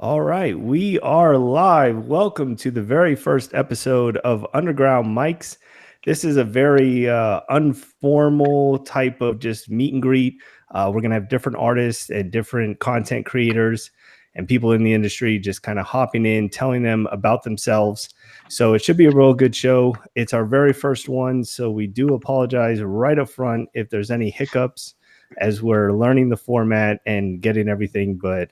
All right, we are live. Welcome to the very first episode of Underground Mics. This is a very informal type of just meet and greet. We're going to have different artists and different content creators and people in the industry just kind of hopping in, telling them about themselves. So it should be a real good show. It's our very first one, so we do apologize right up front if there's any hiccups as we're learning the format and getting everything, but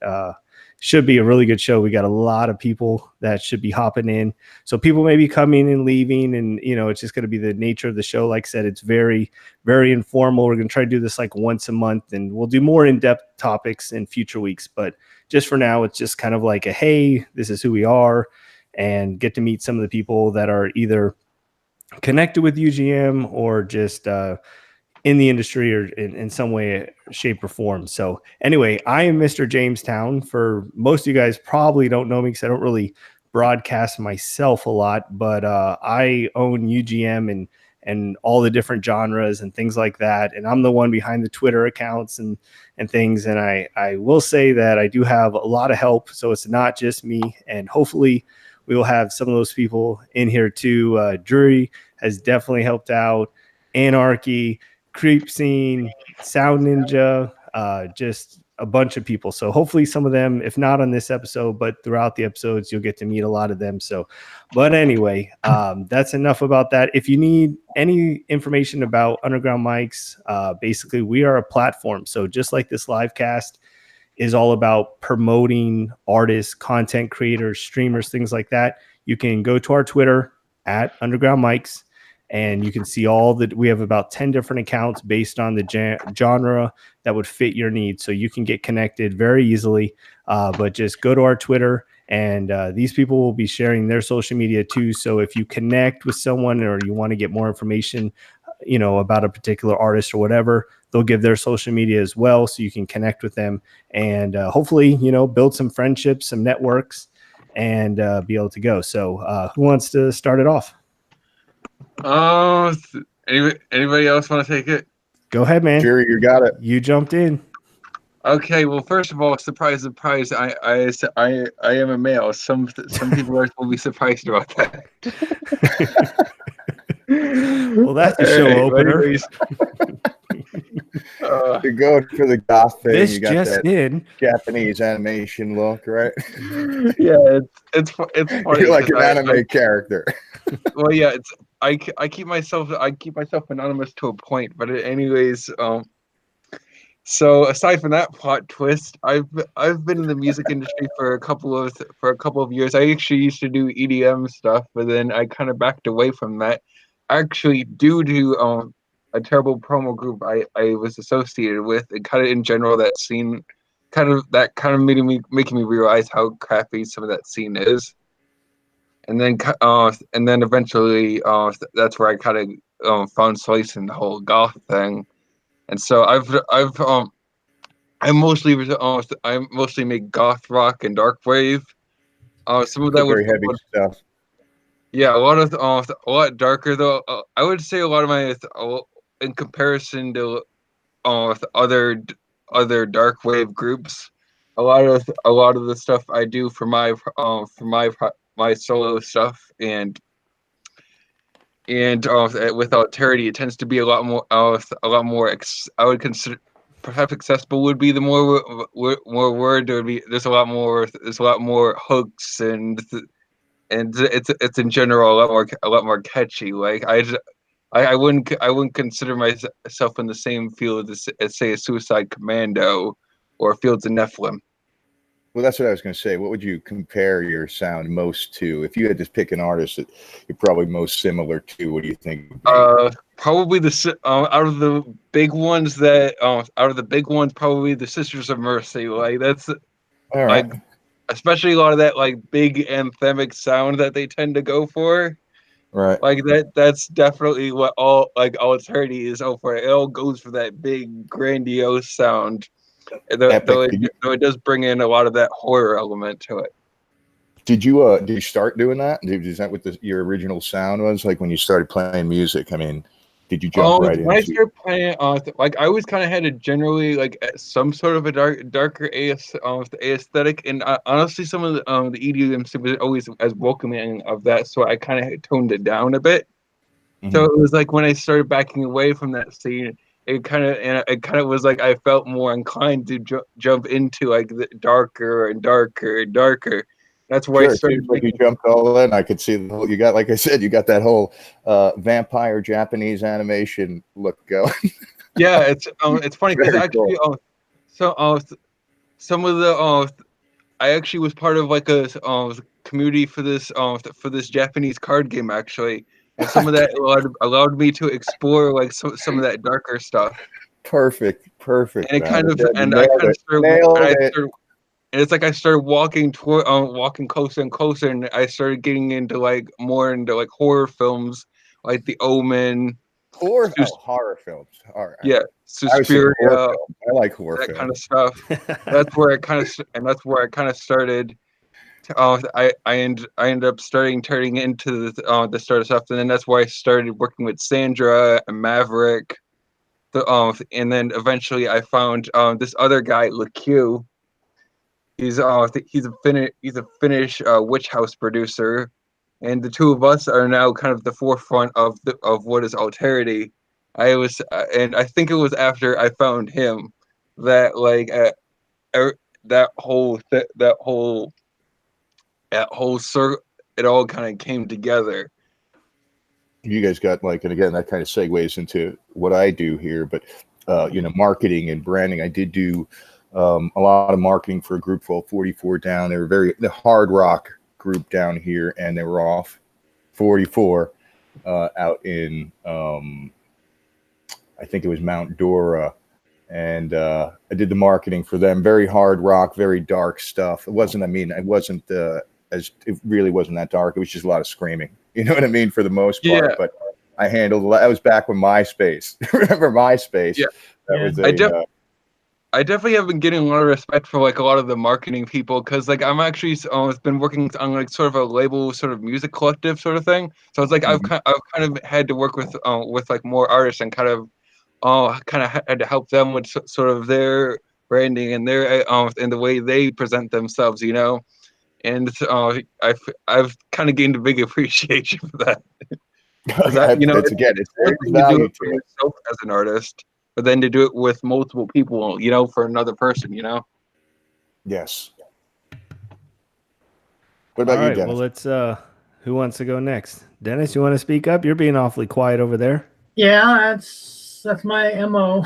should be a really good show. We got a lot of people that should be hopping in. So people may be coming and leaving, and it's just going to be the nature of the show. Like I said, it's very, very informal. We're going to try to do this like once a month, and we'll do more in-depth topics in future weeks. But just for now, it's just kind of like a, hey, this is who we are, and get to meet some of the people that are either connected with UGM or just in the industry or in some way, shape, or form. So anyway, I am Mr. Jamestown. For most of you guys probably don't know me because I don't really broadcast myself a lot, but I own UGM and all the different genres and things like that. And I'm the one behind the Twitter accounts and things. And I will say that I do have a lot of help. So it's not just me. And hopefully we will have some of those people in here too. Drury has definitely helped out. Anarchy, Creep Scene, Sound Ninja, just a bunch of people. So hopefully some of them, if not on this episode, but throughout the episodes, you'll get to meet a lot of them. So, but anyway, that's enough about that. If you need any information about Underground Mics, basically we are a platform. So just like this live cast is all about promoting artists, content creators, streamers, things like that, you can go to our Twitter at Underground Mics. And you can see all that. We have about 10 different accounts based on the genre that would fit your needs. So you can get connected very easily. But just go to our Twitter, and these people will be sharing their social media too. So if you connect with someone or you want to get more information, about a particular artist or whatever, they'll give their social media as well. So you can connect with them and hopefully, build some friendships, some networks, and be able to go. So who wants to start it off? Anybody else want to take it? Go ahead, man. Jerry, you got it. You jumped in. Okay. Well, first of all, surprise! I am a male. Some people will be surprised about that. Well, that's a show opener. You're going for the goth thing. This you got just that in. Japanese animation look, right? Yeah, it's funny. You're like an anime character. Well, yeah, I keep myself anonymous to a point, but anyways, so aside from that plot twist, I've been in the music industry for a couple of years. I actually used to do EDM stuff, but then I kind of backed away from that. Actually, due to a terrible promo group I was associated with, and kind of in general that scene, kind of making me realize how crappy some of that scene is. And then eventually, that's where I kind of found solace in the whole goth thing. And so I mostly make goth rock and dark wave. Some of that was very heavy stuff. Yeah, a lot darker though. I would say a lot of my, in comparison to other dark wave groups, a lot of the stuff I do for my solo stuff and with Alterity, it tends to be a lot more. I would consider perhaps accessible would be the more word. There would be there's a lot more hooks and it's in general a lot more catchy. Like I wouldn't consider myself in the same field as say a Suicide Commando or Fields of Nephilim. Well, that's what I was going to say. What would you compare your sound most to? If you had to pick an artist that you're probably most similar to, what do you think? Probably out of the big ones, probably the Sisters of Mercy. Like that's all right. Like, especially a lot of that like big anthemic sound that they tend to go for. Right. Like that's definitely what all Alterity is for. It all goes for that big grandiose sound. Though it does bring in a lot of that horror element to it. Did you start doing that? Is that what your original sound was like when you started playing music? I mean, Did you jump right When I into? started playing, like I always kind of had a generally like some sort of a darker aesthetic, and honestly, some of the EDM stuff was always as welcoming of that, so I kind of toned it down a bit. So it was like when I started backing away from that scene, it kind of was like I felt more inclined to jump into like the darker and darker and darker. That's where I Sure, it started seems like you making. jumped all in. I could see the whole, you got, like I said, you got that whole vampire Japanese animation look going. Yeah, it's funny because Very actually, cool. so some of the I actually was part of like a community for this Japanese card game actually, and some of that allowed me to explore like some of that darker stuff. Perfect, And it man. kind of Yeah, you and I nailed kind of it. started Nailed it. and it's like I started walking toward walking closer and closer, and I started getting into like more into like horror films like The Omen, Horror films. All right. yeah, I was thinking horror Suspiria, films. I like horror that kind of films. stuff. That's where that's where I kind of started. I ended up turning into the start of stuff, and then that's why I started working with Sandra and Maverick. And then eventually I found this other guy, LaQ. He's a Finnish witch house producer, and the two of us are now kind of the forefront of what is alterity. And I think it was after I found him that like er, that whole circle, it all kind of came together. You guys got like, and again, that kind of segues into what I do here, but marketing and branding. I did do a lot of marketing for a group called 44 Down. They were the hard rock group down here, and they were off 44 out in I think it was Mount Dora, and I did the marketing for them. Very hard rock, very dark stuff. It wasn't it really wasn't that dark. It was just a lot of screaming. You know what I mean? For the most part, Yeah, but I handled. That was back when MySpace. Remember MySpace? yeah. That was I definitely have been getting a lot of respect for like a lot of the marketing people because like I'm actually been working on like sort of a label sort of music collective sort of thing. So it's like I've kind of had to work with like more artists and kind of had to help them with sort of their branding and their and the way they present themselves, you know. And I've kind of gained a big appreciation for that because you know it's again, it's one there's thing to do value it for to it. yourself as an artist, but then to do it with multiple people, you know, for another person, you know. Yes. What All about you, right, well, Dennis? let's who wants to go next? Dennis, you want to speak up? You're being awfully quiet over there. Yeah, that's my MO.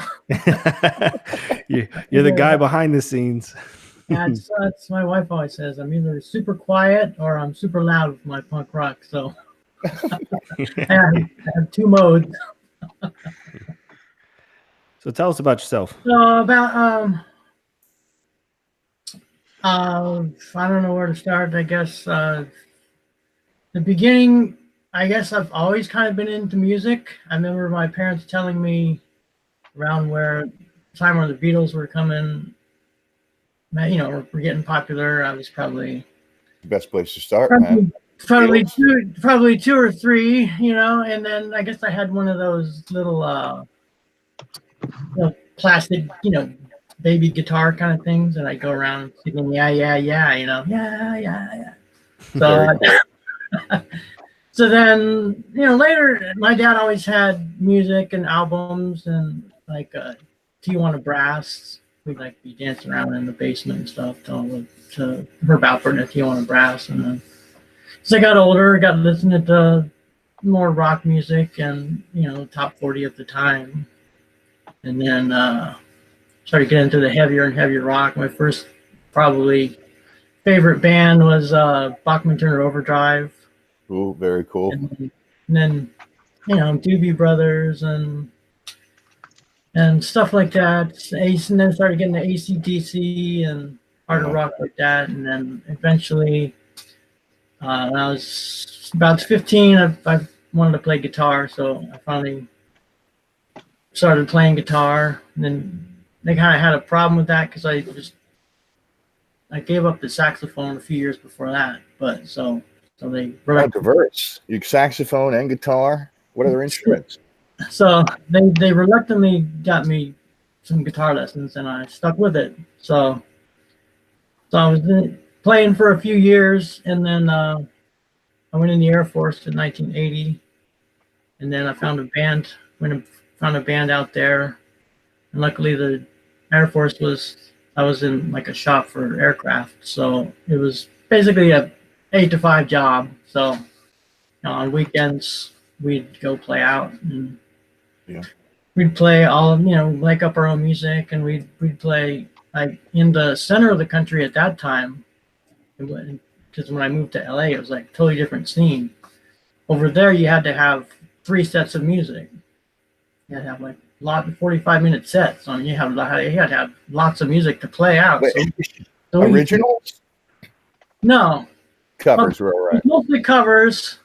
You're the guy behind the scenes. That's my wife always says. I'm either super quiet or I'm super loud with my punk rock. So I have two modes. So tell us about yourself. So about I don't know where to start. I guess the beginning. I guess I've always kind of been into music. I remember my parents telling me around where time where the Beatles were coming, you know, were getting popular. I was probably Best place to start, man. Probably two or three, you know. And then I guess I had one of those little plastic, baby guitar kind of things, and I go around singing, yeah, yeah, yeah, yeah, yeah, yeah. So, so then, later, my dad always had music and albums and like Tijuana Brass. We'd like be dancing around in the basement and stuff to Herb Alpert and Tijuana Brass. And then as I got older, I got listening to more rock music and, top 40 at the time. And then started getting into the heavier and heavier rock. My first probably favorite band was Bachman Turner Overdrive. Ooh, very cool. And then, Doobie Brothers and stuff like that. And then started getting the AC/DC and harder rock like that. And then eventually, when I was about 15, I wanted to play guitar, so I finally started playing guitar. And then they kind of had a problem with that because I gave up the saxophone a few years before that. But so they were diverse. You saxophone and guitar. What other instruments? So they reluctantly got me some guitar lessons, and I stuck with it. So I was playing for a few years, and then I went in the Air Force in 1980, and then I found a band. Found a band out there, and luckily the Air Force I was in like a shop for aircraft, so it was basically a 8 to 5 job. So on weekends we'd go play out, and we'd play make up our own music, and we'd play like in the center of the country at that time. Because when I moved to LA, it was like a totally different scene. Over there, you had to have 3 sets of music. You had to have like 45-minute sets. I mean, you had to have lots of music to play out. Wait, so originals? No. Covers were all right. Mostly covers,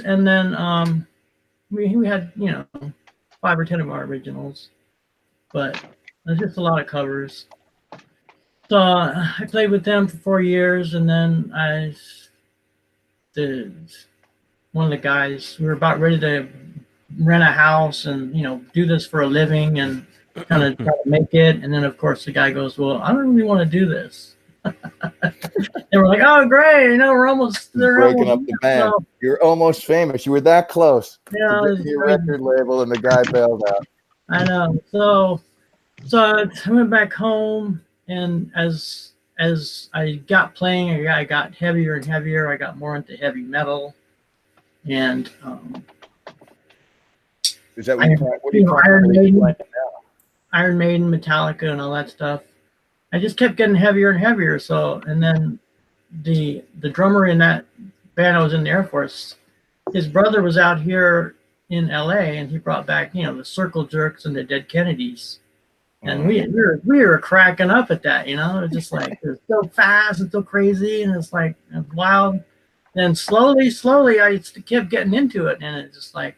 and then we had 5 or 10 of our originals, but there's just a lot of covers. So I played with them for 4 years, and then one of the guys, we were about ready to rent a house and do this for a living and kind of try to make it. And then of course the guy goes, "Well, I don't really want to do this." And we're like, "Oh, great! We're almost breaking up the band. So, you're almost famous. You were that close to getting your record label, and the guy bailed out." I know. So I went back home, and as I got playing, I got heavier and heavier. I got more into heavy metal, and is that what you Iron Maiden, Metallica, and all that stuff. I just kept getting heavier and heavier. So, and then the drummer in that band I was in the Air Force, his brother was out here in LA, and he brought back the Circle Jerks and the Dead Kennedys, and we were cracking up at that. It was just like it was so fast and so crazy, and it's like wild. Then slowly I kept getting into it, and it's just like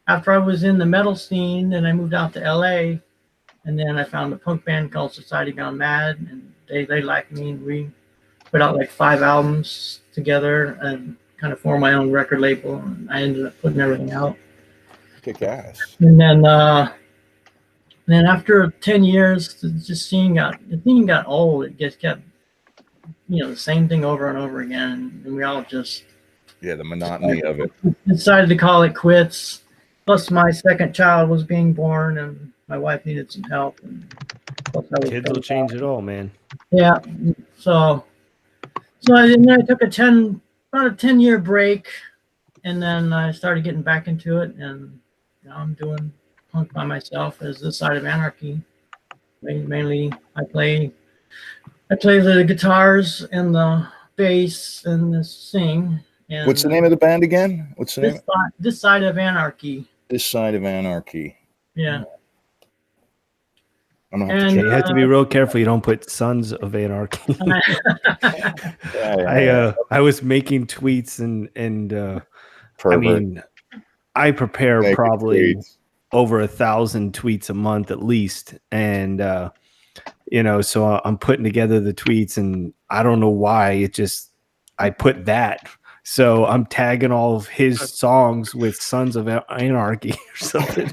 after I was in the metal scene, then I moved out to LA. And then I found a punk band called Society Gone Mad, and they liked me, and we put out like 5 albums together and kind of formed my own record label, and I ended up putting everything out. Kick ass. And then after 10 years, the scene got old. It just kept the same thing over and over again, and we all just the monotony of it. Decided to call it quits. Plus, my second child was being born, and my wife needed some help. And kids will change it all, man. Yeah. So then I took about a 10-year break, and then I started getting back into it, and now I'm doing punk by myself as the Side of Anarchy. Mainly, I play the guitars and the bass and the sing. And what's the name of the band again? What's the name? This Side of Anarchy. This Side of Anarchy. Yeah. And you have to be real careful you don't put Sons of Anarchy. I was making tweets and I mean I prepare probably over 1,000 tweets a month at least, and so I'm putting together the tweets, and I don't know why I put that. So I'm tagging all of his songs with Sons of Anarchy or something.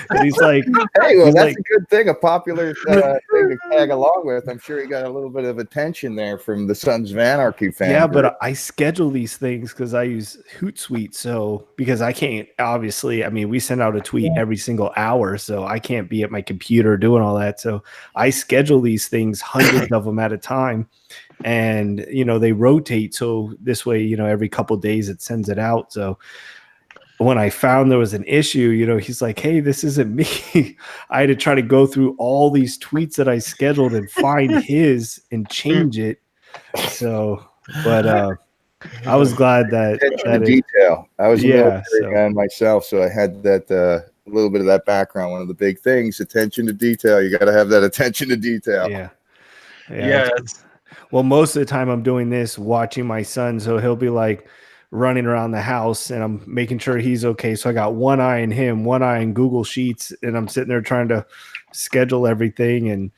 And he's like, "Hey, well, that's a good thing, a popular thing to tag along with." I'm sure he got a little bit of attention there from the Sons of Anarchy fans. Yeah, but I schedule these things because I use Hootsuite. So because I can't, obviously, we send out a tweet every single hour, so I can't be at my computer doing all that. So I schedule these things, hundreds of them at a time. And they rotate, so this way every couple of days it sends it out. So when I found there was an issue, he's like, "Hey, this isn't me." I had to try to go through all these tweets that I scheduled and find his and change it. So but I was glad that detail. I was a military guy myself, so I had that a little bit of that background. One of the big things, attention to detail. You got to have that attention to detail. Yeah. Well, most of the time I'm doing this watching my son, so he'll be like running around the house and I'm making sure he's okay. So I got one eye on him, one eye on Google Sheets, and I'm sitting there trying to schedule everything, and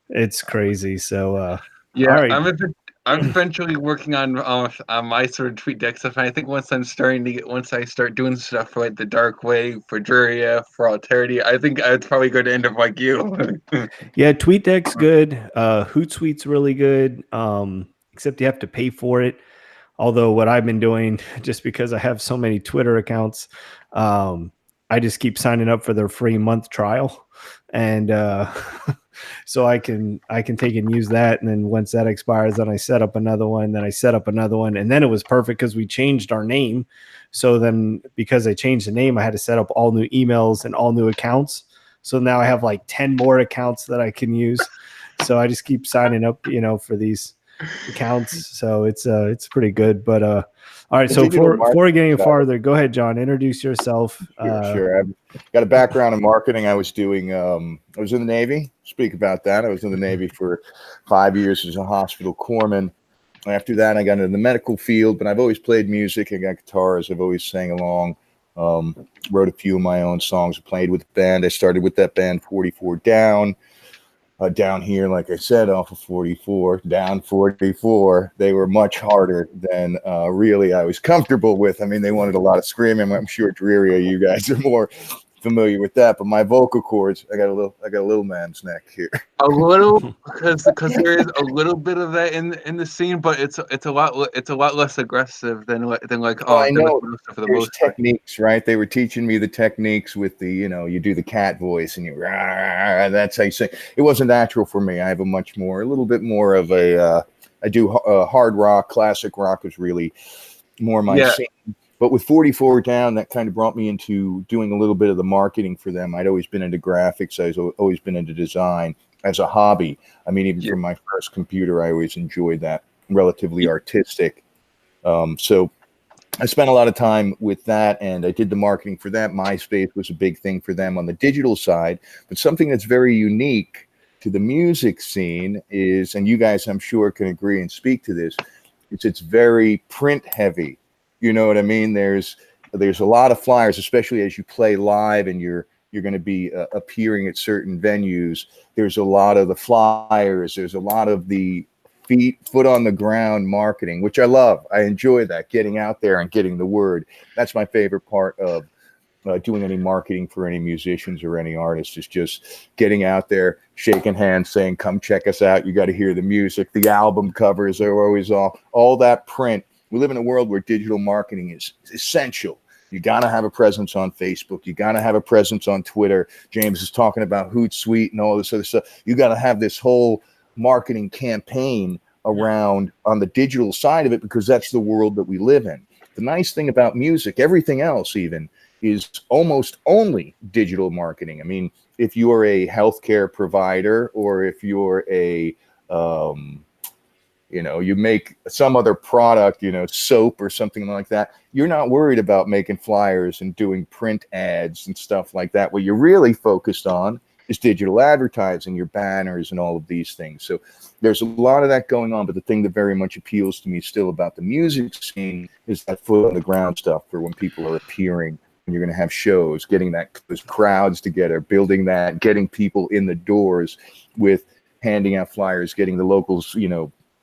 it's crazy. So yeah, all right. I'm eventually working on my sort of tweet deck stuff. And I think once I start doing stuff for like the Dark Way, for Druria, for Alterity, I think I'd probably go to end up like you. Yeah, TweetDeck's good. Hootsuite's really good. Except you have to pay for it. Although what I've been doing, just because I have so many Twitter accounts, I just keep signing up for their free month trial, and so I can take and use that. And then once that expires, then I set up another one. Then I set up another one, and then it was perfect because we changed our name. So then, because I changed the name, I had to set up all new emails and all new accounts. So now I have like 10 more accounts that I can use. So I just keep signing up, for these accounts. So it's pretty good. But all right. So before we get any farther, go ahead, John. Introduce yourself. Sure. I've got a background in marketing. I was doing. I was in the Navy. Speak about that. I was in the Navy for 5 years as a hospital corpsman. After that, I got into the medical field. But I've always played music. I got guitars. I've always sang along. Wrote a few of my own songs. Played with the band. I started with that band 44 Down. Down here, like I said, off of 44, down 44, they were much harder than really I was comfortable with. I mean, they wanted a lot of screaming. I'm sure Dreary, you guys are more familiar with that. But my vocal cords, I got a little man's neck here. A little, because there is a little bit of that in the scene, but it's a lot less aggressive than I know for the there's most part. techniques, right? They were teaching me the techniques with the, you do the cat voice and that's how you sing. It wasn't natural for me. I have a little bit more of a. I do hard rock, classic rock is really more my scene. But with 44 Down, that kind of brought me into doing a little bit of the marketing for them. I'd always been into graphics. I've always been into design as a hobby. I mean, even from my first computer, I always enjoyed that, relatively artistic. So I spent a lot of time with that, and I did the marketing for that. MySpace was a big thing for them on the digital side. But something that's very unique to the music scene is, and you guys, I'm sure, can agree and speak to this, it's very print heavy. You know what I mean? There's a lot of flyers, especially as you play live and you're going to be appearing at certain venues. There's a lot of the flyers. There's a lot of the foot on the ground marketing, which I love. I enjoy that, getting out there and getting the word. That's my favorite part of doing any marketing for any musicians or any artists, is just getting out there, shaking hands, saying, come check us out. You got to hear the music. The album covers are always all that print. We live in a world where digital marketing is essential. You got to have a presence on Facebook. You got to have a presence on Twitter. James is talking about Hootsuite and all this other stuff. You got to have this whole marketing campaign around on the digital side of it, because that's the world that we live in. The nice thing about music, everything else even, is almost only digital marketing. I mean, if you're a healthcare provider, or if you're a you make some other product, soap or something like that, you're not worried about making flyers and doing print ads and stuff like that. What you're really focused on is digital advertising, your banners and all of these things. So there's a lot of that going on. But the thing that very much appeals to me still about the music scene is that foot on the ground stuff, for when people are appearing, when you're going to have shows, getting those crowds together, building that, getting people in the doors with handing out flyers, getting the locals,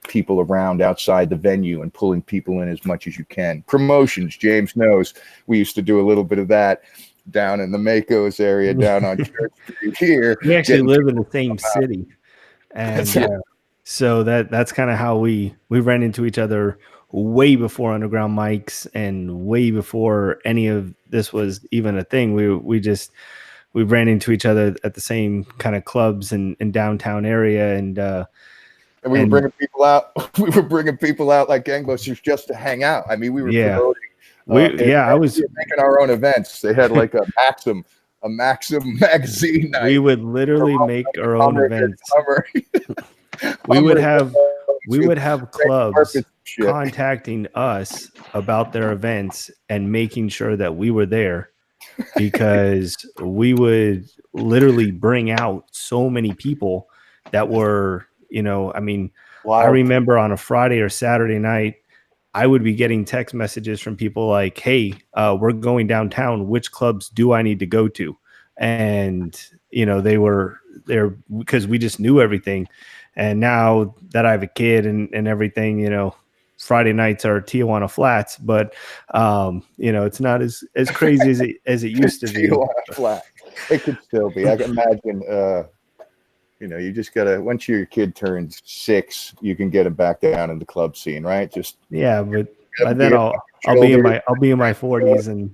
people around outside the venue and pulling people in as much as you can. Promotions, James knows, we used to do a little bit of that down in the Makos area, down on Church Street here. We actually live in the same city, and so that's kind of how we ran into each other way before Underground Mics and way before any of this was even a thing. We ran into each other at the same kind of clubs in downtown area, and we were bringing people out. We were bringing people out like gangbusters just to hang out. I mean, we were promoting. I was making our own events. They had like a Maxim magazine night. We would literally make our own events. We would have clubs contacting us about their events and making sure that we were there, because we would literally bring out so many people that were, I remember on a Friday or Saturday night, I would be getting text messages from people like, hey, we're going downtown. Which clubs do I need to go to? and they were there because we just knew everything. And now that I have a kid and everything, Friday nights are Tijuana flats, but it's not as crazy as it used to be. Tijuana flat. It could still be. I can imagine. You just gotta, once your kid turns 6, you can get him back down in the club scene, right? Just but by then I'll be in my 40s and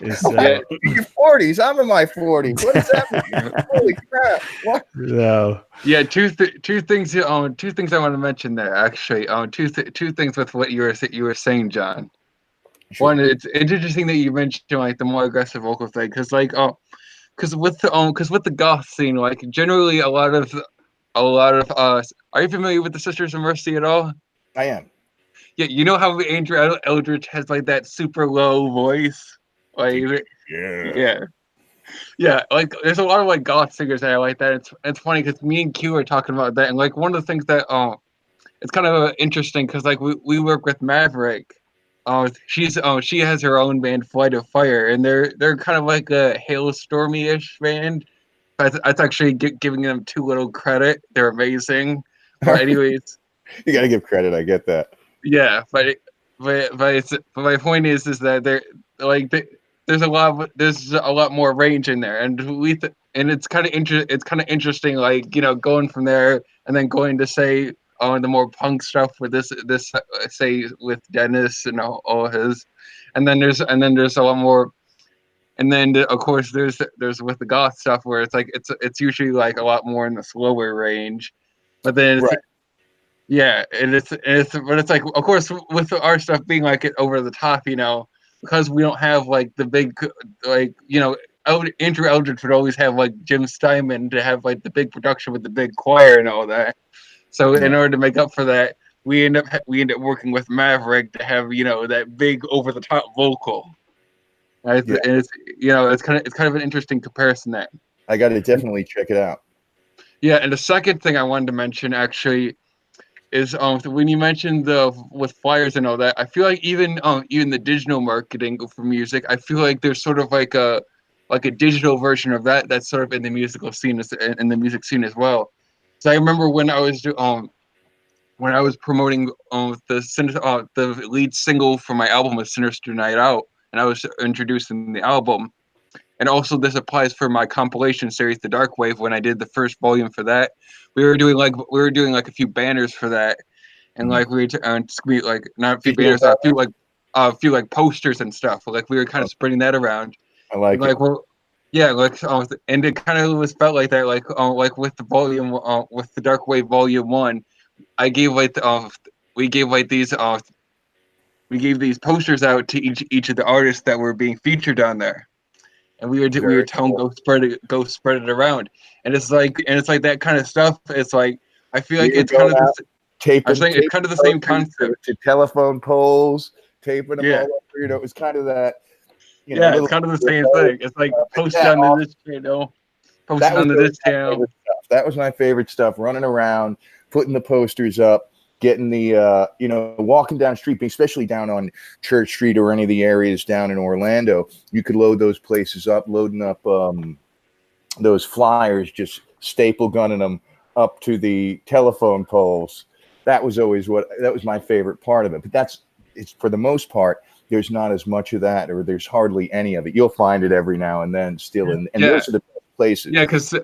your 40s. I'm in my 40s. What does that mean? Holy crap! What? No. Yeah, two things. Two things I want to mention there. Actually, two things with what you were saying, John. Sure. One, it's interesting that you mentioned like the more aggressive vocal thing, because with the goth scene, like generally a lot of us. Are you familiar with the Sisters of Mercy at all? I am. Yeah, you know how Andrew Eldritch has like that super low voice, like yeah. Like there's a lot of like goth singers that are like that. It's funny because me and Q are talking about that, and like one of the things that it's kind of interesting because like we work with Maverick. She has her own band, Flight of Fire, and they're kind of like a Hailstormy-ish band. That's actually giving them too little credit. They're amazing, but anyways, you gotta give credit. I get that. Yeah, but my point is that there's a lot more range in there, and it's kind of interesting, like going from there and then going to say the more punk stuff with this say with Dennis and all his, and then there's a lot more, and then of course there's with the goth stuff where it's like it's usually like a lot more in the slower range, but then it's, right. Yeah, but it's like, of course, with our stuff being like it over the top, because we don't have like the big, like Andrew Eldritch would always have like Jim Steinman to have like the big production with the big choir and all that. So in order to make up for that, we end up working with Maverick to have that big over the top vocal. Right? Yeah. And it's kind of an interesting comparison there. I got to definitely check it out. Yeah, and the second thing I wanted to mention actually is when you mentioned with flyers and all that, I feel like even the digital marketing for music, I feel like there's sort of like a digital version of that's sort of in the musical scene music scene as well. So I remember when I was promoting the lead single for my album was Sinister Night Out, and I was introducing the album. And also this applies for my compilation series, The Dark Wave, when I did the first volume for that. We were doing like a few banners for that, and like we were like not a few banners, a few like posters and stuff. Like we were kind of spreading that around. I like it. And it kind of was felt like that, like with the volume, with the Dark Wave Volume 1, I gave like we gave these posters out to each of the artists that were being featured on there. And we were telling go spread it around, and it's like that kind of stuff. It's like I feel like it's kind of it's kind of the same concept. To telephone poles, taping them all over. It was kind of that. It's kind of the same thing. It's like post on this channel, post on this channel. That was my favorite stuff. Running around, putting the posters up, getting the walking down the street, especially down on Church Street or any of the areas down in Orlando, you could load those places up, loading up those flyers, just staple gunning them up to the telephone poles. That was my favorite part of it. But it's for the most part, there's not as much of that, or there's hardly any of it. You'll find it every now and then still and those are the best places. Yeah, because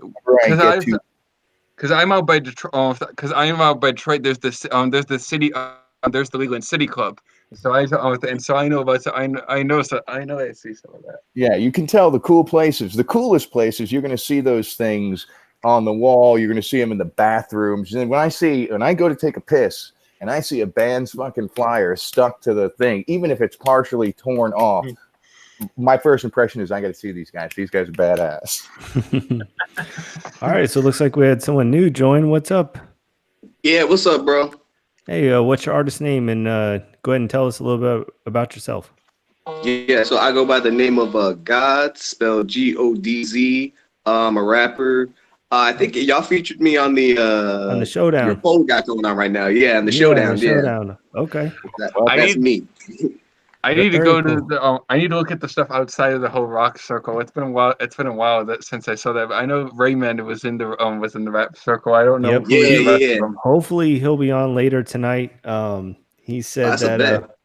I'm out by Detroit. There's the city. There's the Leland City Club. So I know about. I know I see some of that. Yeah, you can tell the cool places. The coolest places, you're going to see those things on the wall. You're going to see them in the bathrooms. And when I go to take a piss and I see a band's fucking flyer stuck to the thing, even if it's partially torn off, my first impression is I got to see these guys. These guys are badass. All right, so it looks like we had someone new join. What's up? Yeah, what's up, bro? Hey, what's your artist name? And go ahead and tell us a little bit about yourself. Yeah, so I go by the name of God, spelled Godz. I'm a rapper. I think y'all featured me on the showdown. Your poll got going on right now. Yeah, on the showdown. Showdown. Okay. That's me. I need to Very go to cool. the. I need to look at the stuff outside of the whole rock circle. It's been a while. It's been a while since I saw that. But I know Rayman was in the rap circle. I don't know Yep. who is Yeah, the rest yeah. of them. Hopefully he'll be on later tonight. He said That's a that bet.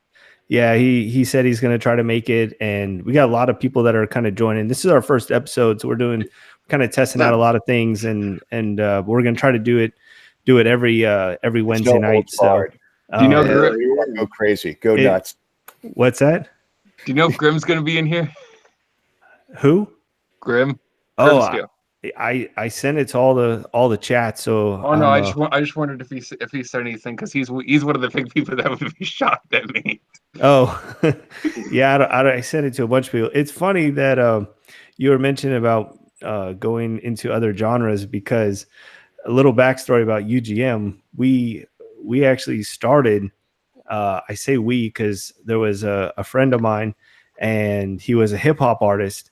yeah, he said he's going to try to make it, and we got a lot of people that are kind of joining. This is our first episode, so we're kind of testing out a lot of things, and we're going to try to do it every Wednesday no night. holds So, barred. Do you know um, Hell Grim? yeah. Go crazy. Go It- nuts. what's that? Do you know if Grim's gonna be in here? Who? Grim. Oh, Grimscale. I sent it to all the chats. So Oh no, I just wondered if he said anything because he's one of the big people that would be shocked at me. Oh, yeah. I sent it to a bunch of people. It's funny that you were mentioning about going into other genres, because a little backstory about UGM. We actually started. I say we because there was a friend of mine, and he was a hip hop artist,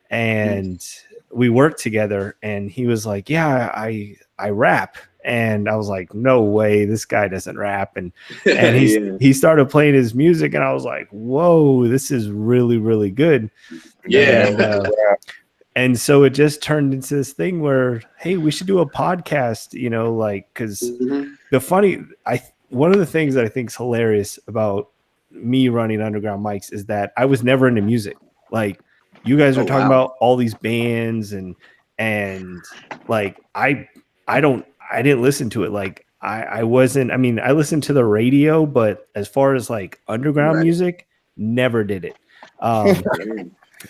and we worked together. And he was like, "Yeah, I rap." And I was like, no way, this guy doesn't rap. And he started playing his music, and I was like, whoa, this is really, really good. Yeah. And so it just turned into this thing where, hey, we should do a podcast, because one of the things that I think is hilarious about me running Underground Mics is that I was never into music. Like, you guys are talking about all these bands, and like I didn't listen to it. Like, I wasn't, I mean, I listened to the radio, but as far as like underground music, never did it.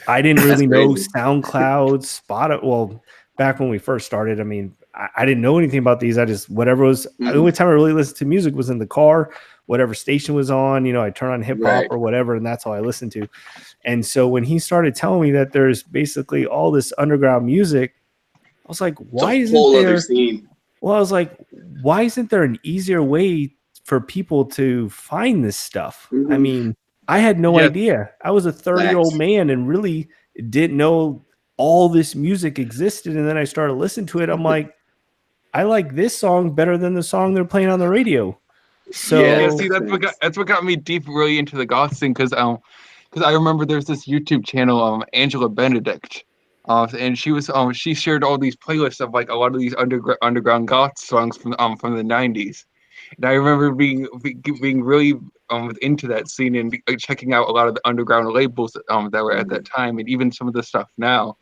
I didn't really know SoundCloud, Spotify. Well, back when we first started, I mean, I didn't know anything about these. I just, whatever was, the only time I really listened to music was in the car, whatever station was on, I turn on hip hop or whatever, and that's all I listened to. And so when he started telling me that there's basically all this underground music, I was like, why isn't there? Well, I was like, why isn't there an easier way for people to find this stuff? I mean, I had no idea. I was a 30-year-old man and really didn't know all this music existed. And then I started listening to it. I'm like, I like this song better than the song they're playing on the radio. So see, that's what got me deep really into the goth thing, because I remember there's this YouTube channel, Angela Benedict. And she shared all these playlists of like a lot of these underground goth songs from the 90s. And I remember being really into that scene and checking out a lot of the underground labels that were at that time, and even some of the stuff now.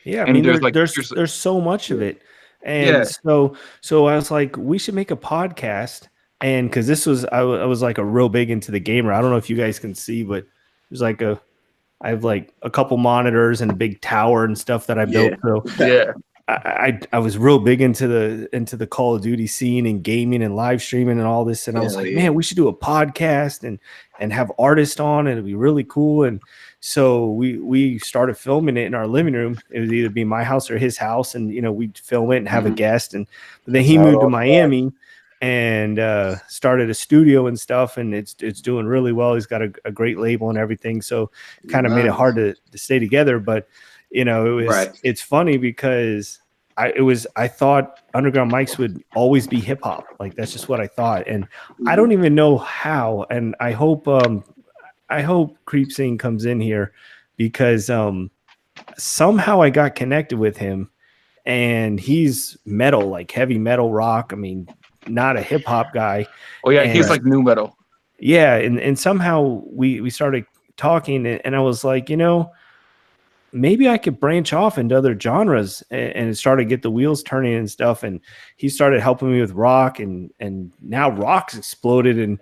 Yeah, I and mean, there's so much of it. And so I was like, we should make a podcast. And because this was, I was like a real big into the gamer. I don't know if you guys can see, but there's like I have like a couple monitors and a big tower and stuff that I built. So I was real big into the Call of Duty scene and gaming and live streaming and all this. And I was like, man, we should do a podcast and have artists on, and it'd be really cool. And so we started filming it in our living room. It would either be my house or his house, and we'd film it and have a guest. And then he moved to Miami and started a studio and stuff, and it's doing really well. He's got a great label and everything, so it kind of made it hard to stay together. But it's funny because I thought Underground Mics would always be hip hop. Like, that's just what I thought, and I don't even know how. And I hope Creep Scene comes in here, because somehow I got connected with him, and he's metal, like heavy metal rock. I mean, not a hip hop guy. Oh yeah, he's like new metal. Yeah, and somehow we started talking, and I was like, maybe I could branch off into other genres, and start to get the wheels turning and stuff. And he started helping me with rock, and now rock's exploded.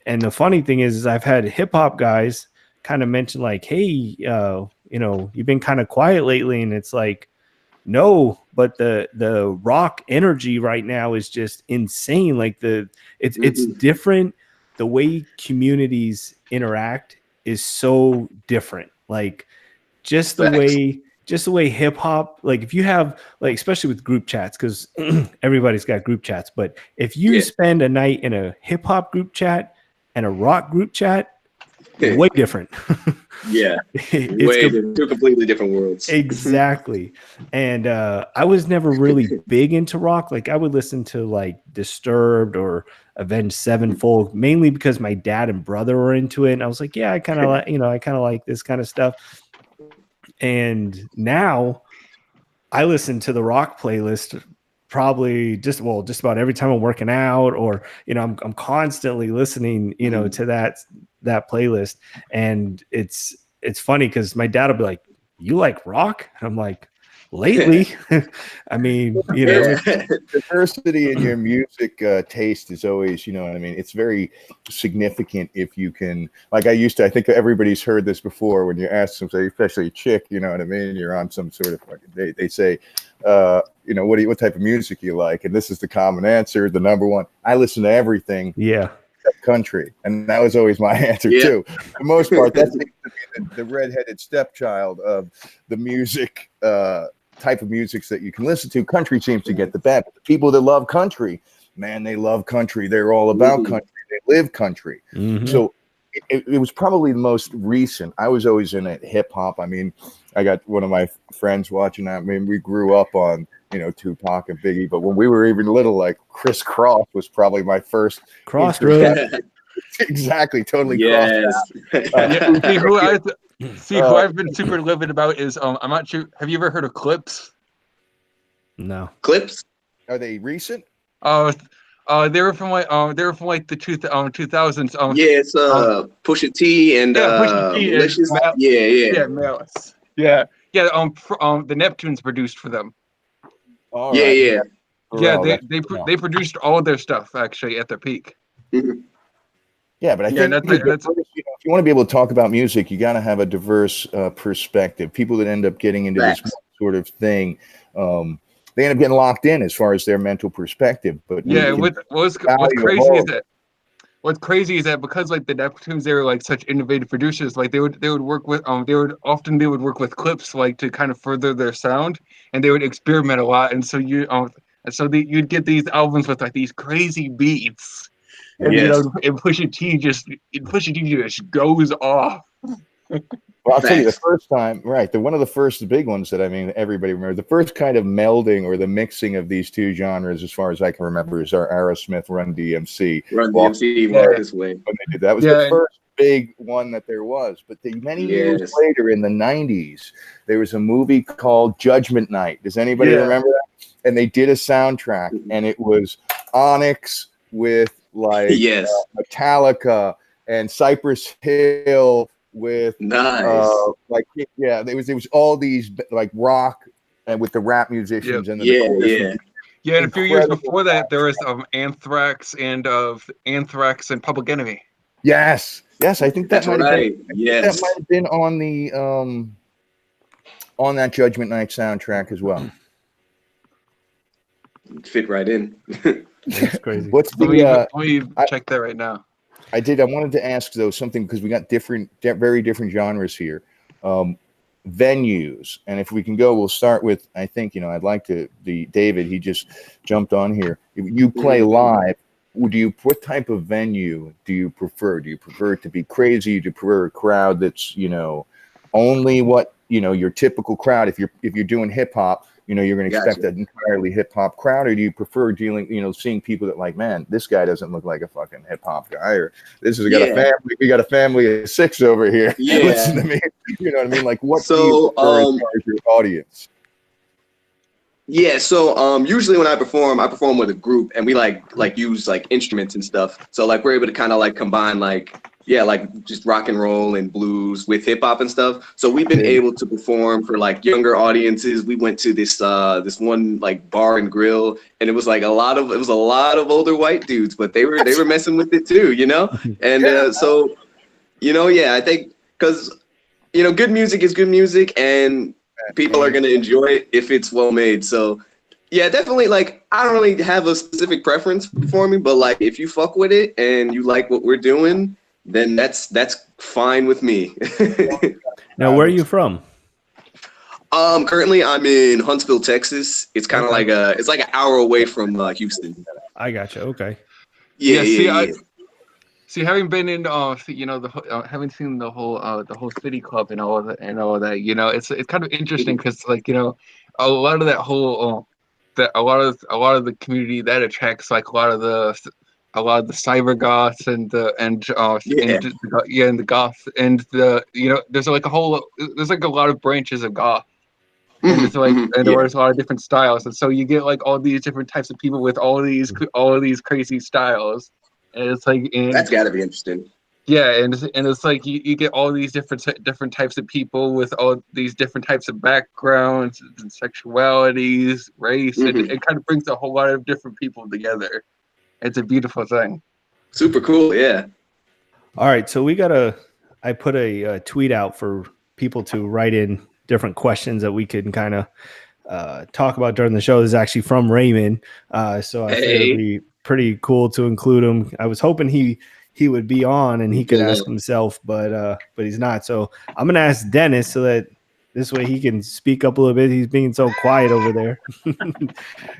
And the funny thing is I've had hip hop guys kind of mention like, hey, you've been kind of quiet lately, and it's like, no, but the rock energy right now is just insane. Like it's different. The way communities interact is so different. Like just the way hip hop, like if you have, like, especially with group chats, because everybody's got group chats, but if you spend a night in a hip hop group chat and a rock group chat, way different. Yeah, It's two completely different worlds. exactly. And I was never really big into rock. Like I would listen to like Disturbed or Avenged Sevenfold, mainly because my dad and brother were into it. And I was like, yeah, I kind of like, I kind of like this kind of stuff. And now I listen to the rock playlist probably just about every time I'm working out, or I'm constantly listening to that playlist. And it's funny because my dad will be like, you like rock? And I'm like, lately. I mean, diversity in your music taste is always, you know what I mean, it's very significant if you can, like I think everybody's heard this before, when you ask somebody, especially a chick, you know what I mean, you're on some sort of, they say, what type of music you like, and this is the common answer, the number one, I listen to everything. Yeah. Country, and that was always my answer too. For the most part, that seems to be the redheaded stepchild of the music type of music that you can listen to. Country seems to get the bad. But the people that love country, man, they love country. They're all about country. They live country. So it was probably the most recent. I was always in it hip hop. I mean, I got one of my friends watching that. I mean, we grew up on Tupac and Biggie, but when we were even little, like Criss Cross was probably my first Crossroads. Exactly, totally. Yes. See who I've been super livid about is I'm not sure. Have you ever heard of Clips? No. Clips? Are they recent? They were from like the 2000s. Yeah, it's Pusha T and Pusha T Malicious. Yeah, Malice. Yeah. The Neptunes produced for them. All right. Yeah. Yeah, they produced all of their stuff actually at their peak. Yeah, but I think if you want to be able to talk about music, you got to have a diverse perspective. People that end up getting into this sort of thing, they end up getting locked in as far as their mental perspective. But what's crazy is that because like the Neptunes, they were like such innovative producers. Like they would work with they would work with Clips like to kind of further their sound, and they would experiment a lot. And so you'd get these albums with like these crazy beats. And and Pusha T just goes off. Well, I'll tell you, the first time, right? One of the first big ones that everybody remembers. The first kind of melding or the mixing of these two genres, as far as I can remember, is our Aerosmith Run DMC. Walk This Way. When they did that, was the first big one that there was. But many years later, in the '90s, there was a movie called Judgment Night. Does anybody remember that? And they did a soundtrack, and it was Onyx with Metallica and Cypress Hill with there was all these like rock and with the rap musicians and and a few years before that there was Anthrax and Public Enemy. Yes, I think that might have been on the on that Judgment Night soundtrack as well. Fit right in. That's crazy. What's the let me check that right now. I wanted to ask though something, because we got very different genres here. Venues, and if we can go, we'll start with, I think, I'd like to David, he just jumped on here. If you play live, what type of venue do you prefer? Do you prefer it to be crazy? Do you prefer a crowd that's, only what, your typical crowd? If you're doing hip hop, you're going to expect an entirely hip hop crowd, or do you prefer seeing people that like, man, this guy doesn't look like a fucking hip hop guy, or this has got a family. We got a family of 6 over here. Yeah. Listen to me. You know what I mean? Like, what do you prefer as far as your audience? Yeah, so usually when I perform with a group, and we like use like instruments and stuff. So like we're able to kind of like combine just rock and roll and blues with hip hop and stuff. So we've been able to perform for like younger audiences. We went to this one like bar and grill, and it was a lot of older white dudes, but they were messing with it too, And I think because good music is good music, and people are gonna enjoy it if it's well made. So yeah, definitely. Like, I don't really have a specific preference for performing, but like if you fuck with it and you like what we're doing, then that's fine with me. Now, where are you from? Currently I'm in Huntsville, Texas. It's kind of it's like an hour away from Houston. I gotcha. Okay. Yeah. See, having been in, having seen the whole city club and all of that, it's kind of interesting because, like, a lot of that whole, that a lot of the community that attracts, like, a lot of the cyber goths and the and the goths and there's like a lot of branches of goth. And it's like, and there's a lot of different styles, and so you get like all these different types of people with all of these crazy styles, and it's like, That's got to be interesting. yeah, and it's like you get all these different types of people with all these different types of backgrounds and sexualities, race, and it kind of brings a whole lot of different people together. It's a beautiful thing. Super cool, yeah. All right, so I put a tweet out for people to write in different questions that we can kind of talk about during the show. This is actually from Raymond, so I figured it'd be pretty cool to include him. I was hoping he would be on and he could ask himself, but he's not. So I'm gonna ask Dennis so that this way he can speak up a little bit. He's being so quiet over there.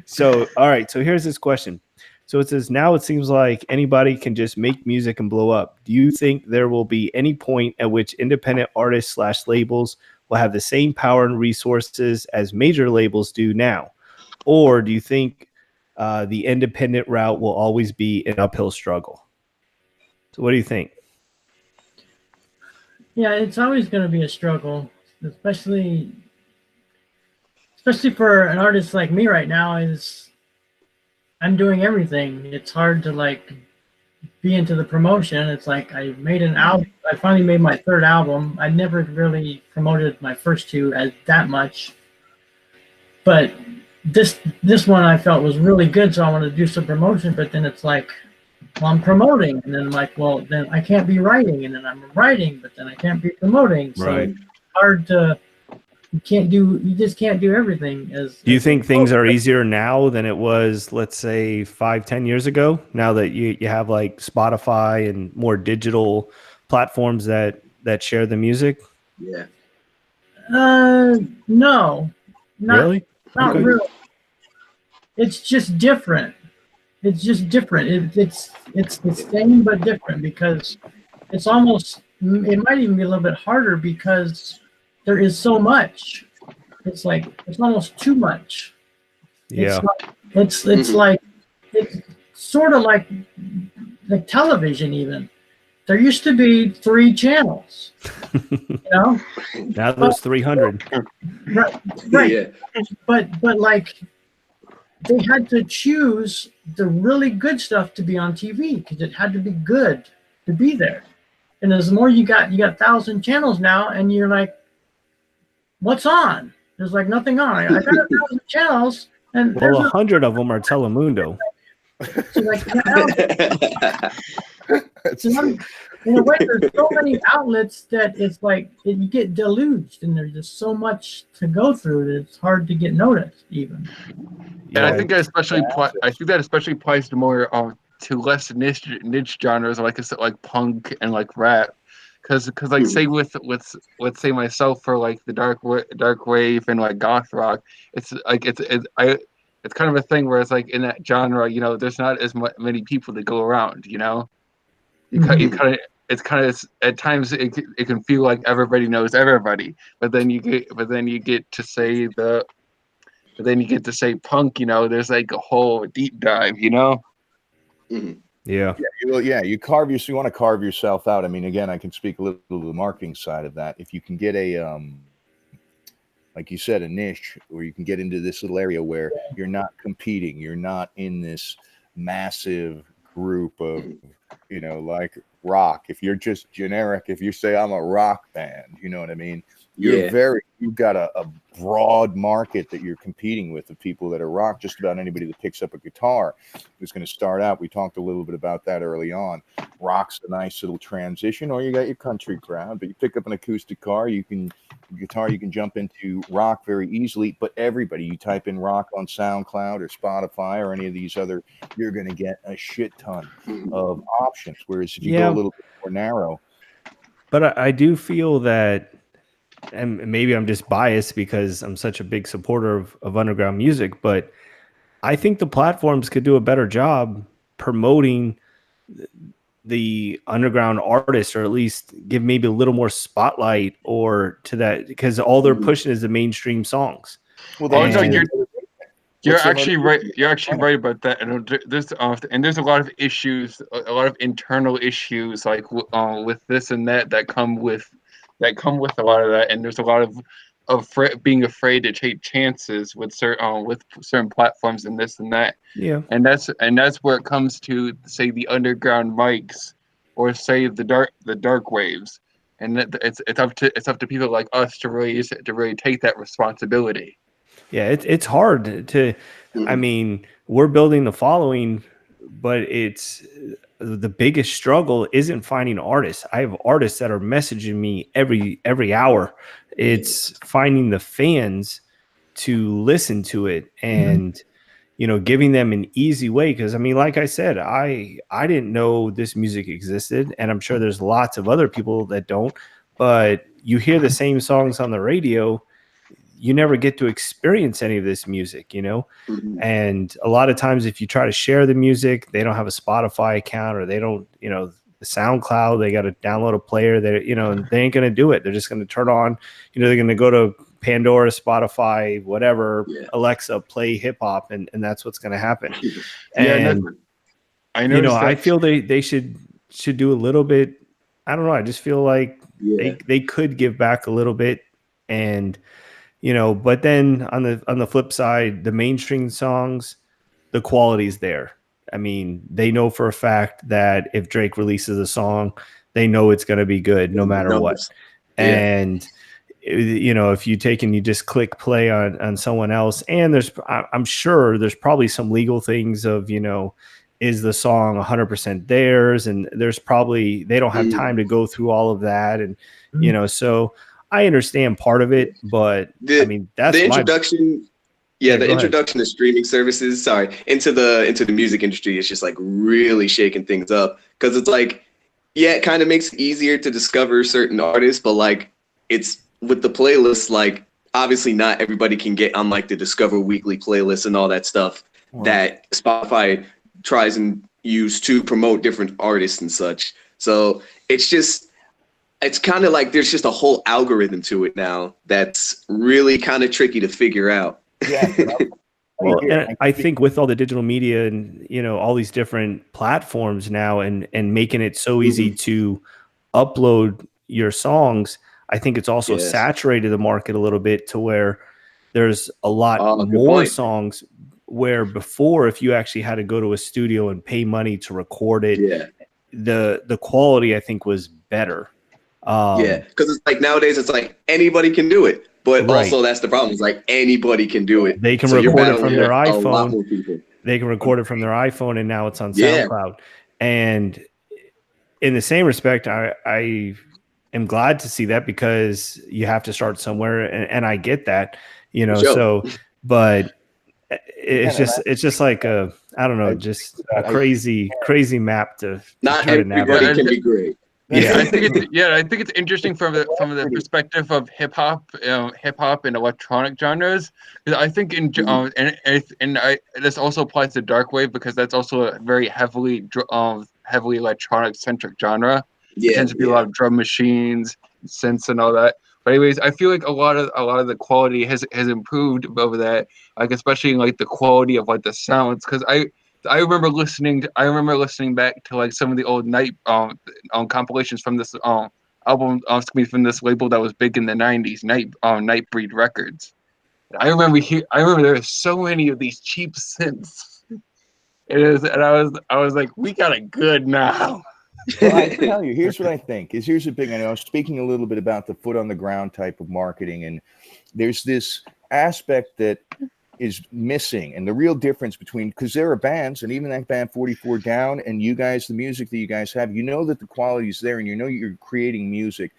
So, all right. So here's this question. So it says, now it seems like anybody can just make music and blow up. Do you think there will be any point at which independent artists / labels will have the same power and resources as major labels do now? Or do you think the independent route will always be an uphill struggle? So what do you think? Yeah, it's always going to be a struggle, especially for an artist like me right now. I'm doing everything. It's hard to like be into the promotion. It's like I made an album. I finally made my third album. I never really promoted my first two as that much, but this one I felt was really good, so I wanted to do some promotion. But then it's like, well, I'm promoting, and then I'm like, well, then I can't be writing, and then I'm writing, but then I can't be promoting. So right. It's hard to. You just can't do everything. Do you think things are easier now than it was, let's say, 5-10 years ago? Now that you have like Spotify and more digital platforms that share the music? Yeah. No, not really. Not okay. really. It's just different. It's just different. It's the same but different because it's almost. It might even be a little bit harder because there is so much. It's like it's almost too much. Yeah. It's like it's sort of like television even. There used to be 3 channels. Now there's 300. Right. Yeah. But like they had to choose the really good stuff to be on TV because it had to be good to be there. And as more you got 1,000 channels now, and you're like, what's on? There's like nothing on. I got 1,000 channels, and well, 100 of them are Telemundo. So like, in a way, there's so many outlets that it's like you get deluged, and there's just so much to go through that it's hard to get noticed even. And I think that especially applies to more to less niche genres like punk and like rap. Because like say with let's say myself for like the dark wave and like goth rock, it's like it's kind of a thing where it's like in that genre, there's not as many people that go around, it's kind of at times it can feel like everybody knows everybody, but then you get to say punk, there's like a whole deep dive, Yeah. Yeah, you want to carve yourself out. I mean, again, I can speak a little to the marketing side of that. If you can get a, like you said, a niche, or you can get into this little area where you're not competing, you're not in this massive group of, like rock. If you're just generic, if you say I'm a rock band, you know what I mean? You've got a broad market that you're competing with of people that are rock. Just about anybody that picks up a guitar is going to start out. We talked a little bit about that early on. Rock's a nice little transition, or you got your country crowd, but you pick up an acoustic guitar, you can jump into rock very easily. But everybody, you type in rock on SoundCloud or Spotify or any of these other, you're going to get a shit ton of options. Whereas if you go a little bit more narrow. But I do feel that, and maybe I'm just biased because I'm such a big supporter of underground music, but I think the platforms could do a better job promoting the underground artists, or at least give maybe a little more spotlight or to that, because all they're pushing is the mainstream songs. Well, Oh no, And- you're actually right. You're actually right about that. And there's a lot of issues, a lot of internal issues, like with this and that come with a lot of that. And there's a lot of being afraid to take chances with certain platforms and this and that. Yeah. And that's where it comes to, say, the underground mics, or say the dark waves. And it's up to people like us to really take that responsibility. Yeah, it's hard to, I mean, we're building the following, but it's the biggest struggle isn't finding artists. I have artists that are messaging me every hour. It's finding the fans to listen to it, and giving them an easy way. Because I mean, like I said, I didn't know this music existed, and I'm sure there's lots of other people that don't. But you hear the same songs on the radio, you never get to experience any of this music, and a lot of times if you try to share the music, they don't have a Spotify account, or they don't, the SoundCloud, they got to download a player that, they ain't going to do it. They're just going to turn on, they're going to go to Pandora, Spotify, whatever, Alexa, play hip hop. And that's what's going to happen. And, I feel they should do a little bit. I don't know. I just feel like they could give back a little bit. And, but then on the flip side, the mainstream songs, the quality's there. I mean, they know for a fact that if Drake releases a song, they know it's going to be good no matter what. And, if you take and you just click play on someone else, and I'm sure there's probably some legal things of, is the song 100% theirs? And there's probably, they don't have time to go through all of that. And, so I understand part of it, but I mean, that's the introduction. The introduction to streaming services, into the music industry is just like really shaking things up, because it's like, it kind of makes it easier to discover certain artists, but like it's with the playlists, like obviously not everybody can get on like the Discover Weekly playlist and all that stuff that Spotify tries and use to promote different artists and such. So it's kind of like there's just a whole algorithm to it now that's really kind of tricky to figure out. Well, and I think with all the digital media and all these different platforms now, and making it so easy to upload your songs, I think it's also saturated the market a little bit to where there's a lot more songs, where before, if you actually had to go to a studio and pay money to record it, the quality I think was better. Because it's like nowadays it's like anybody can do it, but also that's the problem. It's like anybody can do it. They can record it from their iPhone. They can record it from their iPhone, and now it's on SoundCloud. And in the same respect, I am glad to see that, because you have to start somewhere, and I get that, So, but it's just like I don't know, just a crazy map to not try to navigate. everybody can be great. I think it's interesting from the perspective of hip hop and electronic genres. I think this also applies to dark wave, because that's also a very heavily electronic centric genre. It tends to be a lot of drum machines, synths, and all that. But anyways, I feel like a lot of the quality has improved over that, like especially like the quality of like the sounds, because I remember listening back to like some of the old night compilations from this album, from this label that was big in the 90s, Nightbreed Records. I remember there were so many of these cheap synths. And I was like, we got it good now. Well, I tell you, here's what I think. Here's the thing. I know I was speaking a little bit about the foot on the ground type of marketing, and there's this aspect that is missing, and the real difference between, because there are bands, and even that band 44 Down, and you guys, the music that you guys have, that the quality is there, and you're creating music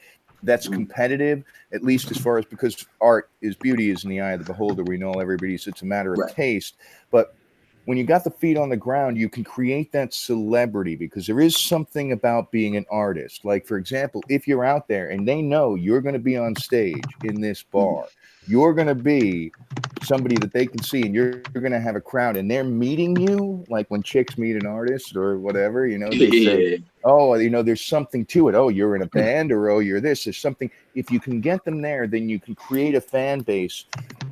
that's competitive, at least as far as, because art is beauty is in the eye of the beholder. We know everybody's, it's a matter of taste, but when you got the feet on the ground, you can create that celebrity, because there is something about being an artist. Like, for example, if you're out there and they know you're going to be on stage in this bar, you're going to be somebody that they can see, and you're going to have a crowd, and they're meeting you like when chicks meet an artist or whatever, you know, they say, oh, you know, there's something to it. Oh, you're in a band, or oh, you're this. There's something. If you can get them there, then you can create a fan base,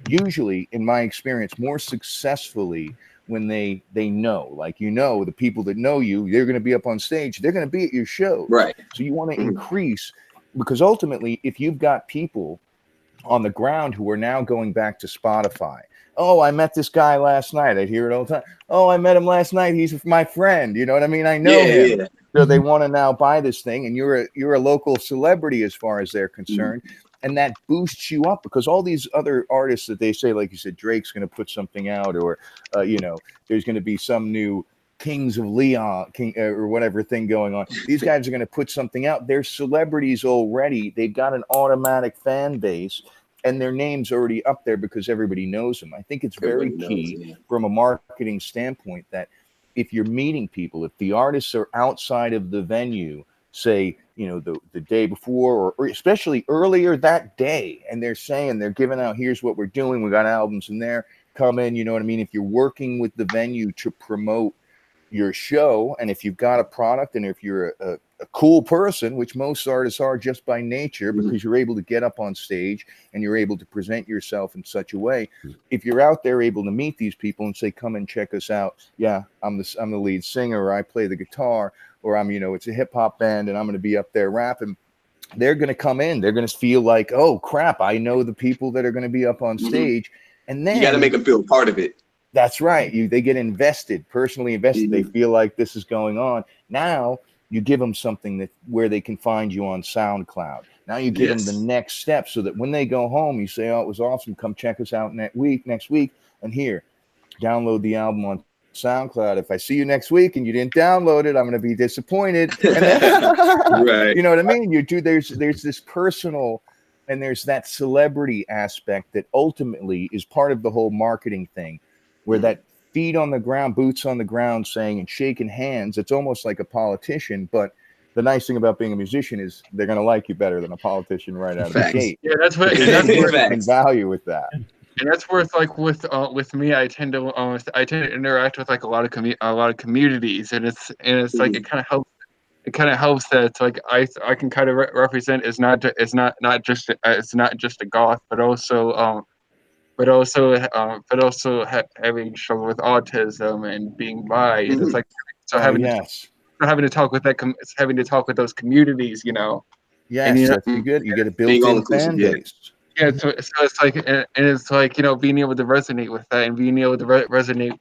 usually, in my experience, more successfully when they know, like, you know, the people that know you, they're going to be up on stage, they're going to be at your show. Right. So you want to increase, because ultimately, if you've got people on the ground who are now going back to Spotify. Oh, I met this guy last night. I hear it all the time. Oh, I met him last night. He's my friend. You know what I mean? I know him. Yeah. So they want to now buy this thing, and you're a local celebrity as far as they're concerned. And that boosts you up, because all these other artists that they say, like you said, Drake's going to put something out, or, you know, there's going to be some new Kings of Leon or whatever thing going on. These guys are going to put something out. They're celebrities already. They've got an automatic fan base, and their name's already up there because everybody knows them. I think it's very key from a marketing standpoint that if you're meeting people, if the artists are outside of the venue, say, you know, the day before, or especially earlier that day, and they're saying, they're giving out, here's what we're doing, we got albums in there, come in, you know what I mean? If you're working with the venue to promote your show, and if you've got a product, and if you're a cool person, which most artists are just by nature, because you're able to get up on stage and you're able to present yourself in such a way. If you're out there able to meet these people and say, come and check us out. Yeah, I'm the lead singer, or I play the guitar, or I'm, you know, it's a hip hop band and I'm going to be up there rapping. They're going to come in. They're going to feel like, oh crap, I know the people that are going to be up on stage. And then you got to make them feel part of it. That's right. They get invested, personally invested. They feel like this is going on. Now you give them something where they can find you on SoundCloud. Now you give them the next step, so that when they go home, you say, oh, it was awesome. Come check us out next week. And here, download the album on SoundCloud. If I see you next week and you didn't download it, I'm going to be disappointed. And then, right. You know what I mean? There's this personal, and there's that celebrity aspect that ultimately is part of the whole marketing thing, where that feet on the ground, boots on the ground, saying and shaking hands. It's almost like a politician, but the nice thing about being a musician is they're going to like you better than a politician right out of the gate. Yeah, that's what and value with that. And that's worth, like, with me, I tend to interact with like a lot of communities, and it's like it kind of helps. It kind of helps that it's like I can kind of represent it's not just a goth, but also having struggle with autism and being bi. And it's like, so having to talk with having to talk with those communities, you know. Yes, and, that's good. You get a built-in fan base. Yeah, so it's like, and it's like, you know, being able to resonate with that, and being able to resonate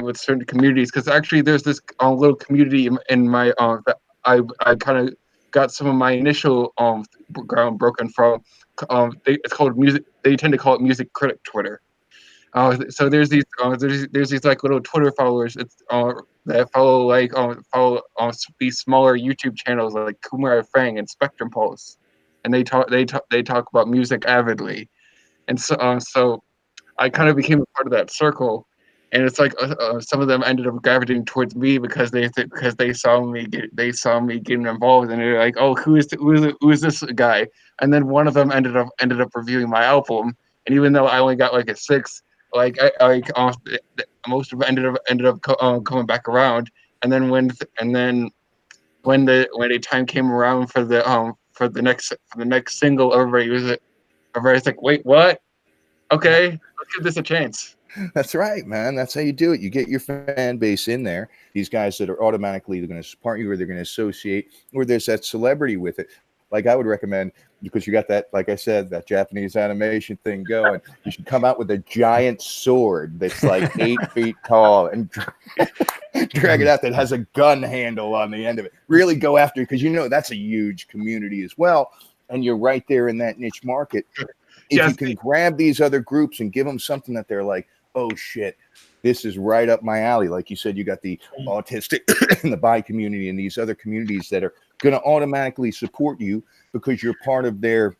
with certain communities, because actually there's this little community in my that I kind of got some of my initial ground broken from. It's called music. They tend to call it music critic Twitter. So there's these like little Twitter followers that follow these smaller YouTube channels like Kumar Fang and Spectrum Pulse, and they talk about music avidly, and so I kind of became a part of that circle. And it's like some of them ended up gravitating towards me because they saw me getting involved, and they're like, oh, who is this guy? And then one of them ended up reviewing my album, and even though I only got like a 6, most of it ended up coming back around. And then when the time came around for the next single, everybody's like, wait, what? Okay, let's give this a chance. That's right, man. That's how you do it. You get your fan base in there. These guys that are automatically going to support you, or they're going to associate, or there's that celebrity with it. Like I would recommend, because you got that, like I said, that Japanese animation thing going. You should come out with a giant sword that's like 8 feet tall and drag it out that has a gun handle on the end of it. Really go after it, because you know that's a huge community as well, and you're right there in that niche market. If you can grab these other groups and give them something that they're like, oh shit, this is right up my alley. Like you said, you got the autistic and the bi community and these other communities that are going to automatically support you because you're part of their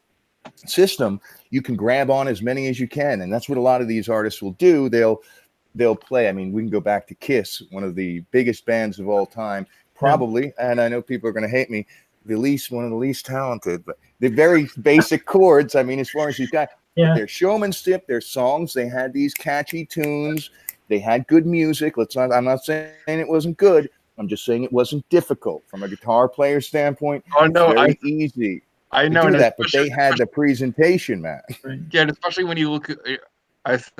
system. You can grab on as many as you can. And that's what a lot of these artists will do. They'll play. I mean, we can go back to Kiss, one of the biggest bands of all time, probably. And I know people are going to hate me. One of the least talented, but the very basic chords. I mean, as far as these guys, Yeah. But their showmanship, their songs, they had these catchy tunes. They had good music. I'm not saying it wasn't good. I'm just saying it wasn't difficult from a guitar player standpoint. Oh It's no, very easy I to know, do and that, but they had the presentation, man. Right. yeah, and especially when you look at,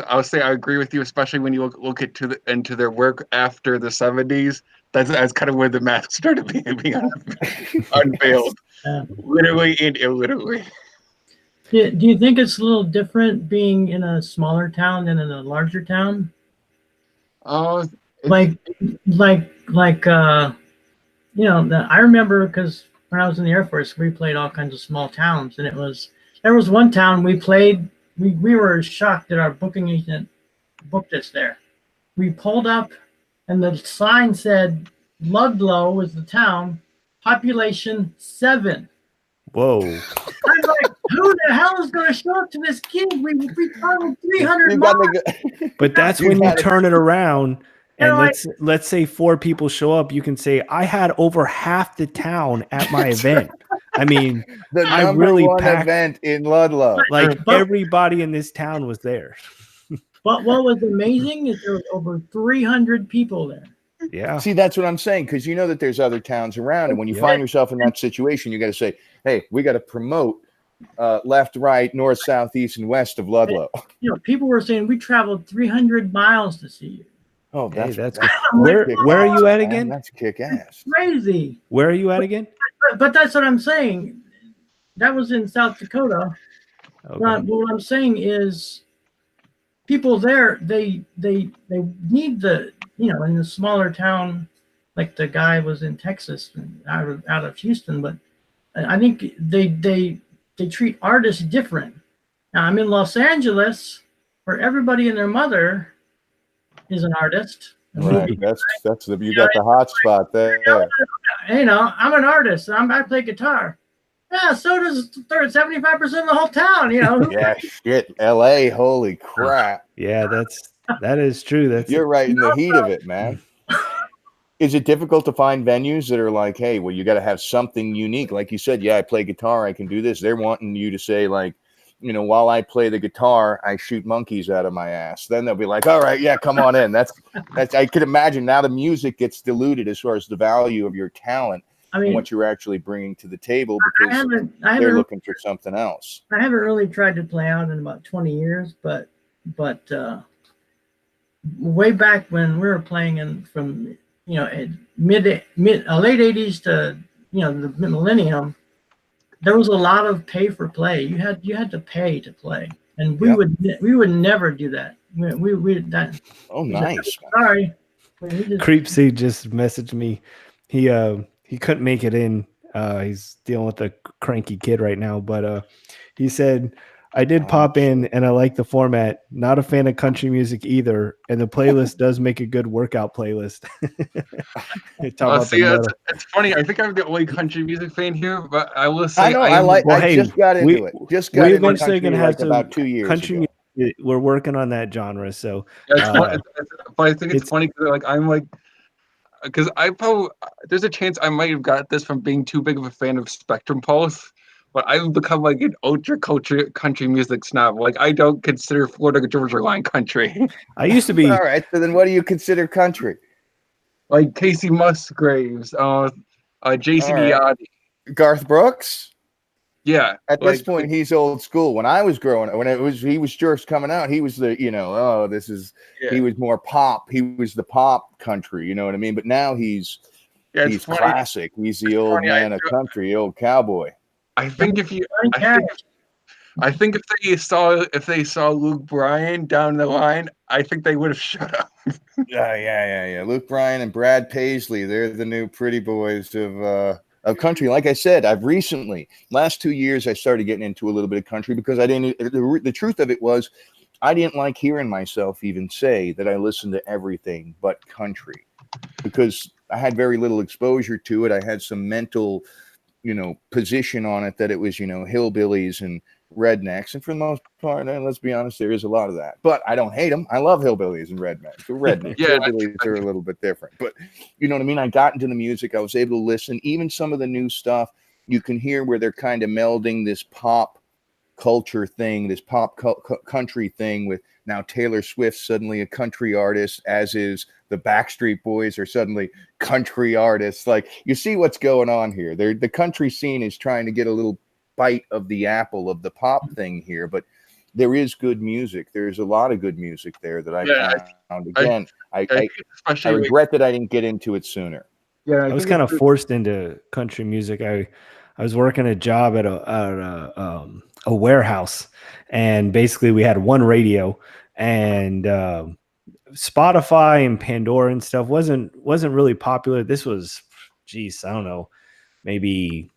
I'll say I agree with you, especially when you look into their work after the 70s. That's kind of where the mask started being unveiled, literally and illiterally. Do you think it's a little different being in a smaller town than in a larger town? Oh, Like, you know, I remember because when I was in the Air Force, we played all kinds of small towns, and there was one town we played. We were shocked that our booking agent booked us there. We pulled up, and the sign said Ludlow was the town, population 7. Whoa. I'm like, who the hell is going to show up to this gig? We traveled 300 You miles. got the, But that's You when you gotta- turn it around and like- let's say 4 people show up. You can say, I had over half the town at my event. I mean, the I number really one packed- event in Ludlow. like But- everybody in this town was there. But what was amazing is there was over 300 people there. Yeah. See, that's what I'm saying, because you know that there's other towns around, and when you Yeah. find yourself in that situation, you got to say, "Hey, we got to promote left, right, north, south, east, and west of Ludlow." You know, people were saying we traveled 300 miles to see you. Oh, Hey, that's good. I'm like, Where are you at man, again? That's kick ass. Crazy. Where are you at again? But that's what I'm saying. That was in South Dakota. Okay. But what I'm saying is people there, they need the, you know, in the smaller town, like the guy was in Texas, out of Houston, but I think they treat artists different. Now I'm in Los Angeles, where everybody and their mother is an artist. Right. That's the you got the hot spot there. You know, I'm an artist. I play guitar. Yeah, so does 75% of the whole town. You know. Yeah, shit. LA, holy crap. Yeah, that is true. That's You're right in the heat of it, man. Is it difficult to find venues that are like, hey, well, you got to have something unique? Like you said, yeah, I play guitar, I can do this. They're wanting you to say, like, you know, while I play the guitar, I shoot monkeys out of my ass. Then they'll be like, all right, yeah, come on in. That's I could imagine now the music gets diluted as far as the value of your talent I mean, and what you're actually bringing to the table I because they're haven't looking for something else. I haven't really tried to play out in about 20 years, but way back when we were playing from you know late 80s to you know the millennium, there was a lot of pay for play. You had to pay to play, and we would never do that. That. Oh, nice. Sorry, we just, Creepsy just messaged me. He couldn't make it in. He's dealing with a cranky kid right now, but he said, I did pop in and I like the format. Not a fan of country music either. And the playlist does make a good workout playlist. See, it's funny. I think I'm the only country music fan here, but I will say I know. I just got into it. Just got we into eventually country gonna have like about 2 years country ago. music. We're working on that genre. So but I think it's funny because like I'm like because I probably there's a chance I might have got this from being too big of a fan of Spectrum Pulse, but I've become like an ultra culture country music snob. Like I don't consider Florida Georgia Line country. I used to be All right. So then, what do you consider country? Like Casey Musgraves, Jason Iati. Garth Brooks. Yeah. At this point, he's old school. When I was growing up, he was just coming out, he was the, he was more pop. He was the pop country, you know what I mean? But now he's classic. He's the old man of country, the old cowboy. I think if they saw Luke Bryan down the line, I think they would have shut up. Yeah. Luke Bryan and Brad Paisley, they're the new pretty boys of country. Like I said, I've recently, last 2 years, I started getting into a little bit of country because the truth of it was I didn't like hearing myself even say that I listened to everything but country because I had very little exposure to it. I had some mental, position on it that it was, hillbillies and rednecks. And for the most part, let's be honest, there is a lot of that. But I don't hate them. I love hillbillies and rednecks. Hillbillies are a little bit different. But you know what I mean? I got into the music. I was able to listen. Even some of the new stuff, you can hear where they're kind of melding this pop culture thing, this pop country thing with now Taylor Swift suddenly a country artist, as is the Backstreet Boys are suddenly country artists. Like, you see what's going on here. The country scene is trying to get a little bite of the apple of the pop thing here, but there is good music. There's a lot of good music there that I found. Again, I regret that I didn't get into it sooner. Yeah, I was kind of forced into country music. I was working a job at a warehouse, and basically we had one radio, and Spotify and Pandora and stuff wasn't really popular. This was, geez, I don't know, maybe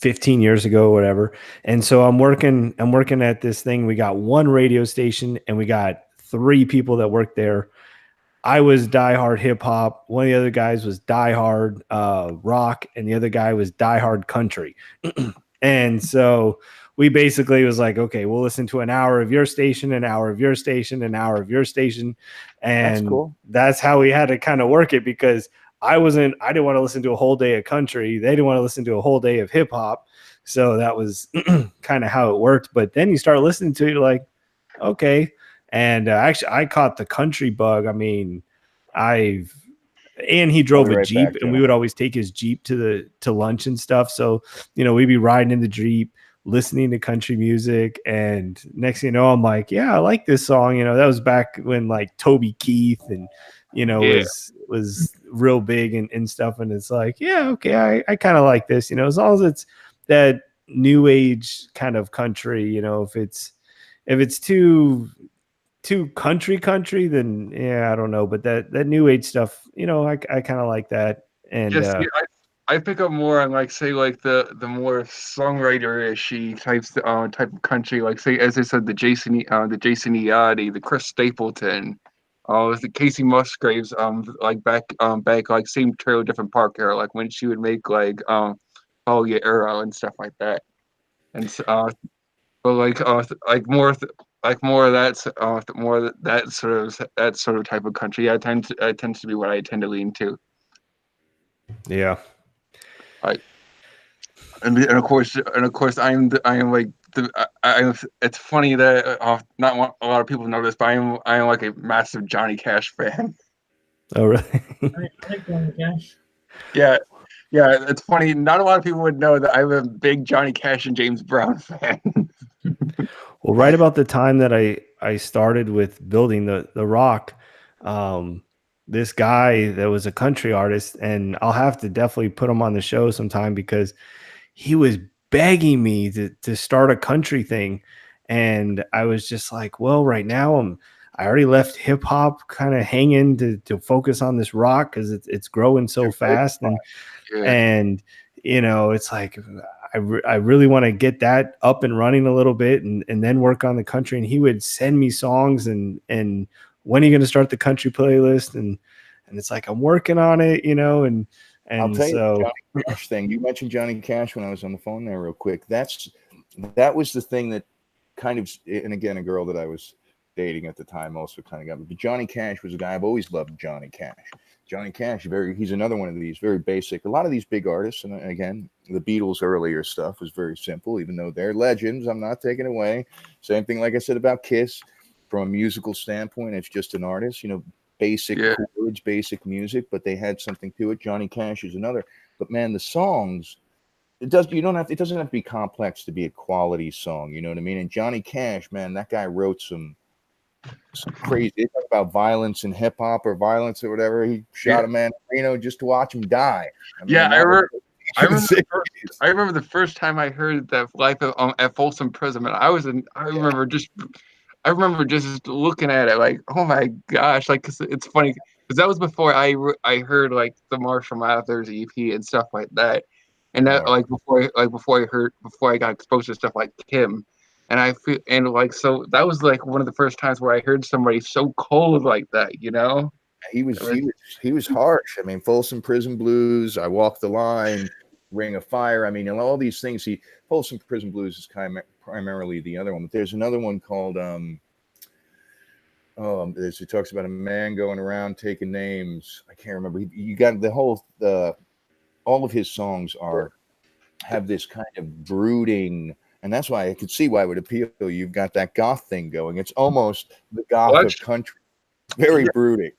15 years ago or whatever. And so I'm working at this thing. We got one radio station and we got 3 people that worked there. I was diehard hip hop. One of the other guys was diehard rock, and the other guy was diehard country. And so we basically was like, okay, we'll listen to an hour of your station, an hour of your station, an hour of your station. And that's cool. That's how we had to kind of work it, because I didn't want to listen to a whole day of country. They didn't want to listen to a whole day of hip hop. So that was kind of how it worked. But then you start listening to it, like, okay. And actually, I caught the country bug. I mean, he drove a Jeep, and we would always take his Jeep to lunch and stuff. So, we'd be riding in the Jeep, listening to country music. And next thing you know, I'm like, yeah, I like this song. That was back when like Toby Keith and, was real big and stuff. And it's like, yeah, okay, I kind of like this, as long as it's that new age kind of country, if it's too country, then yeah, I don't know. But that new age stuff, I kind of like that. And I pick up more on, like, say, like the more songwriter-ishy type of country, like, say, as I said, the Jason Eotti, the Chris Stapleton, the Casey Musgraves, like back like same Trail Different Park era, like when she would make like Oh Yeah Era and stuff like that. And but like more of that sort of type of country. Yeah, it tends to be what I tend to lean to. Yeah. And of course I am like it's funny that not a lot of people know this, but I am like a massive Johnny Cash fan. Oh, really? I like Johnny Cash. Yeah, it's funny. Not a lot of people would know that I'm a big Johnny Cash and James Brown fan. Well, right about the time that I started with building the rock, this guy that was a country artist, and I'll have to definitely put him on the show sometime, because he was begging me to start a country thing. And I was just like, well, right now I already left hip hop kind of hanging to focus on this rock, because it's growing so fast. And it's like, I really want to get that up and running a little bit, and then work on the country. And he would send me songs and when are you going to start the country playlist? And it's like, I'm working on it, and I'll tell you so the Johnny Cash thing. You mentioned Johnny Cash when I was on the phone there real quick. That was the thing that kind of, and again, a girl that I was dating at the time also kind of got me. But Johnny Cash was a guy, I've always loved Johnny Cash. Johnny Cash, he's another one of these very basic. A lot of these big artists, and again, the Beatles' earlier stuff was very simple, even though they're legends. I'm not taking away. Same thing, like I said about Kiss, from a musical standpoint, it's just an artist, basic chords, basic music, but they had something to it. Johnny Cash is another. But man, the songs, it doesn't have to be complex to be a quality song. You know what I mean? And Johnny Cash, man, that guy wrote some crazy. They talk about violence in hip hop or violence or whatever. He shot a man in Reno just to watch him die. I remember the first time I heard that Life at Folsom Prison. I remember just looking at it like, oh my gosh, like, 'cause it's funny, because that was before I heard like the Marshall Mathers EP and stuff like that, and that before I got exposed to stuff like Kim, and I feel, and like, so that was like one of the first times where I heard somebody so cold like that, He was harsh. I mean, Folsom Prison Blues, I Walk the Line, Ring of Fire. I mean, and all these things. Folsom Prison Blues is primarily the other one, but there's another one called he talks about a man going around taking names. I can't remember. You got the whole all of his songs have this kind of brooding And that's why I could see why it would appeal. You've got that goth thing going. It's almost the goth of country. Very brooding.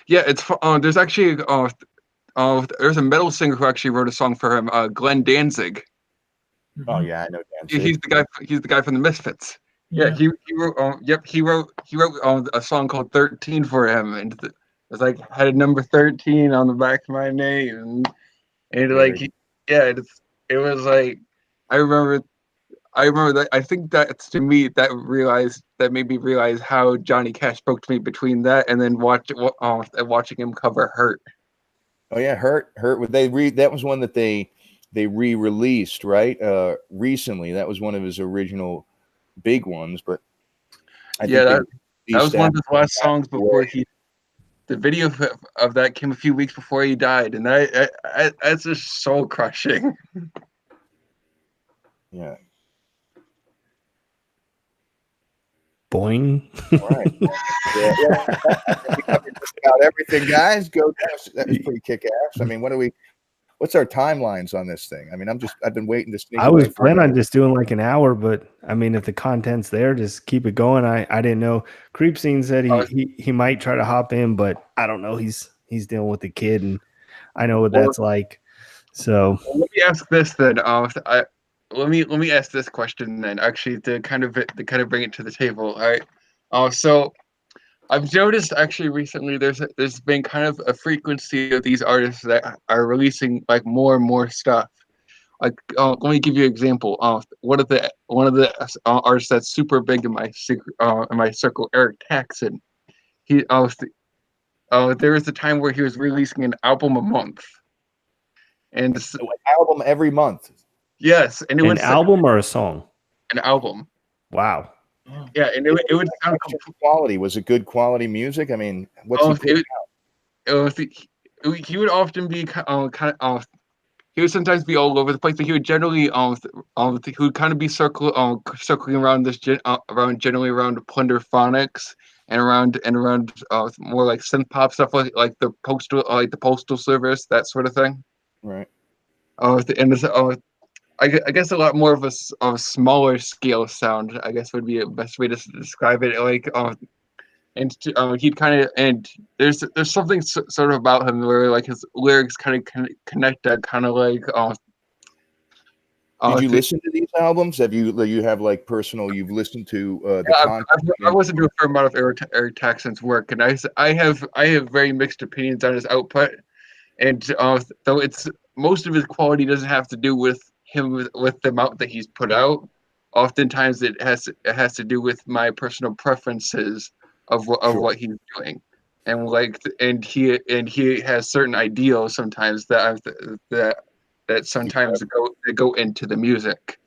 Yeah, it's there's actually there's a metal singer who actually wrote a song for him, Glenn Danzig. Oh yeah, I know Danzig. He's the guy from the Misfits. Yeah, he wrote he wrote a song called 13 for him, and it's like had a number 13 on the back of my name, and like it was like I remember that. I think that's to me that made me realize how Johnny Cash spoke to me between that and then watching him cover Hurt. Oh yeah, Hurt. That was one that they re-released, right? Recently. That was one of his original big ones, but I think that was one of his last songs before the video of that came a few weeks before he died, and that's just soul crushing. Yeah. Boing. All right. We covered just about everything, guys. That was pretty kick-ass. I mean, what's our timelines on this thing? I mean, I've been waiting to sneak. I was planning on just doing like an hour, but I mean, if the content's there, just keep it going. I didn't know. Creep Scene said he might try to hop in, but I don't know. He's dealing with the kid, and I know what that's like. So let me ask this then. Let me ask this question then. Actually, to kind of bring it to the table. All right. So I've noticed actually recently there's been kind of a frequency of these artists that are releasing like more and more stuff. Like let me give you an example. One of the artists that's super big in my circle, Eric Taxon. There was a time where he was releasing an album a month, and an album every month. Yes, and it was an album or a song. An album. Wow. Yeah, and it would sound quality. Was it good quality music? I mean, what's he putting out? He would often be he would sometimes be all over the place, but he would generally he would kind of be circling around generally around Plunderphonics and around more like synth pop stuff like the postal service, that sort of thing. Right. I guess a lot more of a smaller scale sound, I guess, would be the best way to describe it. Like, he'd kind of, and there's something sort of about him where like his lyrics kind of connected, kind of like. Did you listen to these albums? You have like personal? You've listened to the content? I listened to a fair amount of Eric Taxon's work, and I have very mixed opinions on his output, and though it's most of his quality doesn't have to do with him with the amount that he's put out. Oftentimes it has to do with my personal preferences of what he's doing, and he has certain ideals sometimes that sometimes go into the music,